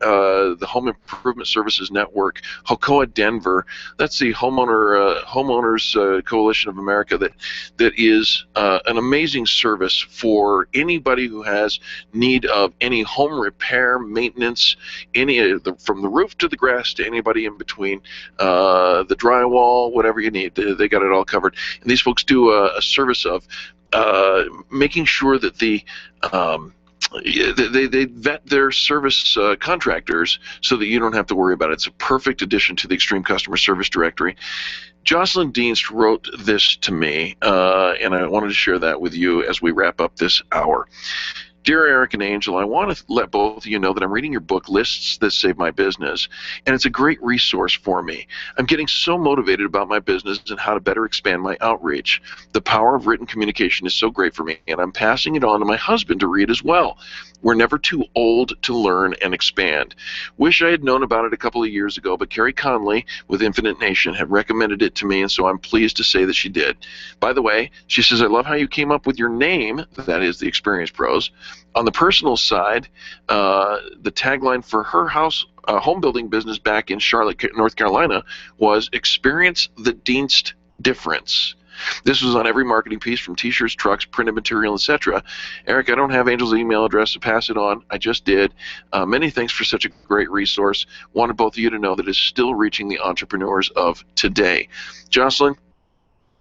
the Home Improvement Services Network, HOCOA Denver. That's the Homeowners Coalition of America that is an amazing service for anybody who has need of any home repair, maintenance, from the roof to the grass to anybody in between, the drywall, whatever you need. They got it all covered. And these folks do a service of making sure that they vet their service contractors so that you don't have to worry about it. It's a perfect addition to the Extreme Customer Service Directory. Jocelyn Dienst wrote this to me, and I wanted to share that with you as we wrap up this hour. Dear Eric and Angel, I want to let both of you know that I'm reading your book, Lists That Save My Business, and it's a great resource for me. I'm getting so motivated about my business and how to better expand my outreach. The power of written communication is so great for me, and I'm passing it on to my husband to read as well. We're never too old to learn and expand. Wish I had known about it a couple of years ago, but Carrie Conley with Infinite Nation had recommended it to me, and so I'm pleased to say that she did. By the way, she says, I love how you came up with your name, that is the Experience Pros. On the personal side, the tagline for her home building business back in Charlotte, North Carolina was Experience the Dienst Difference. This was on every marketing piece from T-shirts, trucks, printed material, etc. Eric, I don't have Angel's email address to pass it on. I just did. Many thanks for such a great resource. Wanted both of you to know that it's still reaching the entrepreneurs of today. Jocelyn,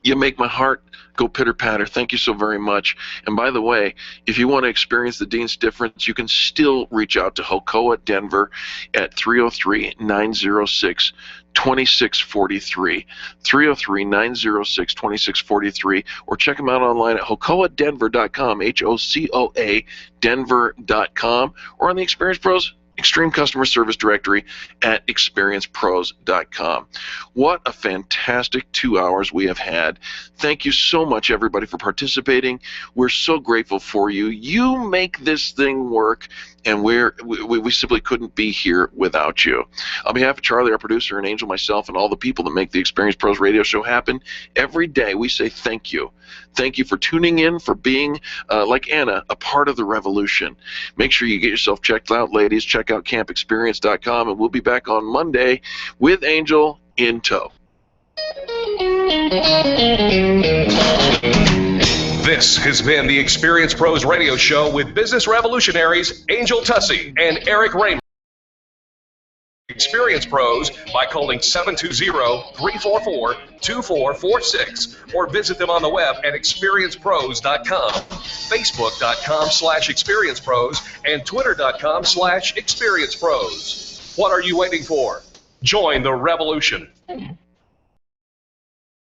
you make my heart go pitter-patter. Thank you so very much. And by the way, if you want to experience the Dean's difference, you can still reach out to Hocoa Denver at 303-906-2643. 303-906-2643, or check them out online at hocoadenver.com, H-O-C-O-A Denver.com, or on the Experience Pros Extreme Customer Service Directory at experiencepros.com. What a fantastic 2 hours we have had. Thank you so much, everybody, for participating. We're so grateful for you. You make this thing work, and we simply couldn't be here without you. On behalf of Charlie, our producer, and Angel, myself, and all the people that make the Experience Pros radio show happen, every day we say thank you. Thank you for tuning in, for being, like Anna, a part of the revolution. Make sure you get yourself checked out, ladies. Check out campexperience.com, and we'll be back on Monday with Angel in tow. This has been the Experience Pros radio show with business revolutionaries Angel Tussey and Eric Raymer. Experience Pros by calling 720-344-2446 or visit them on the web at experiencepros.com, facebook.com/experiencepros, and twitter.com/experiencepros. What are you waiting for? Join the revolution.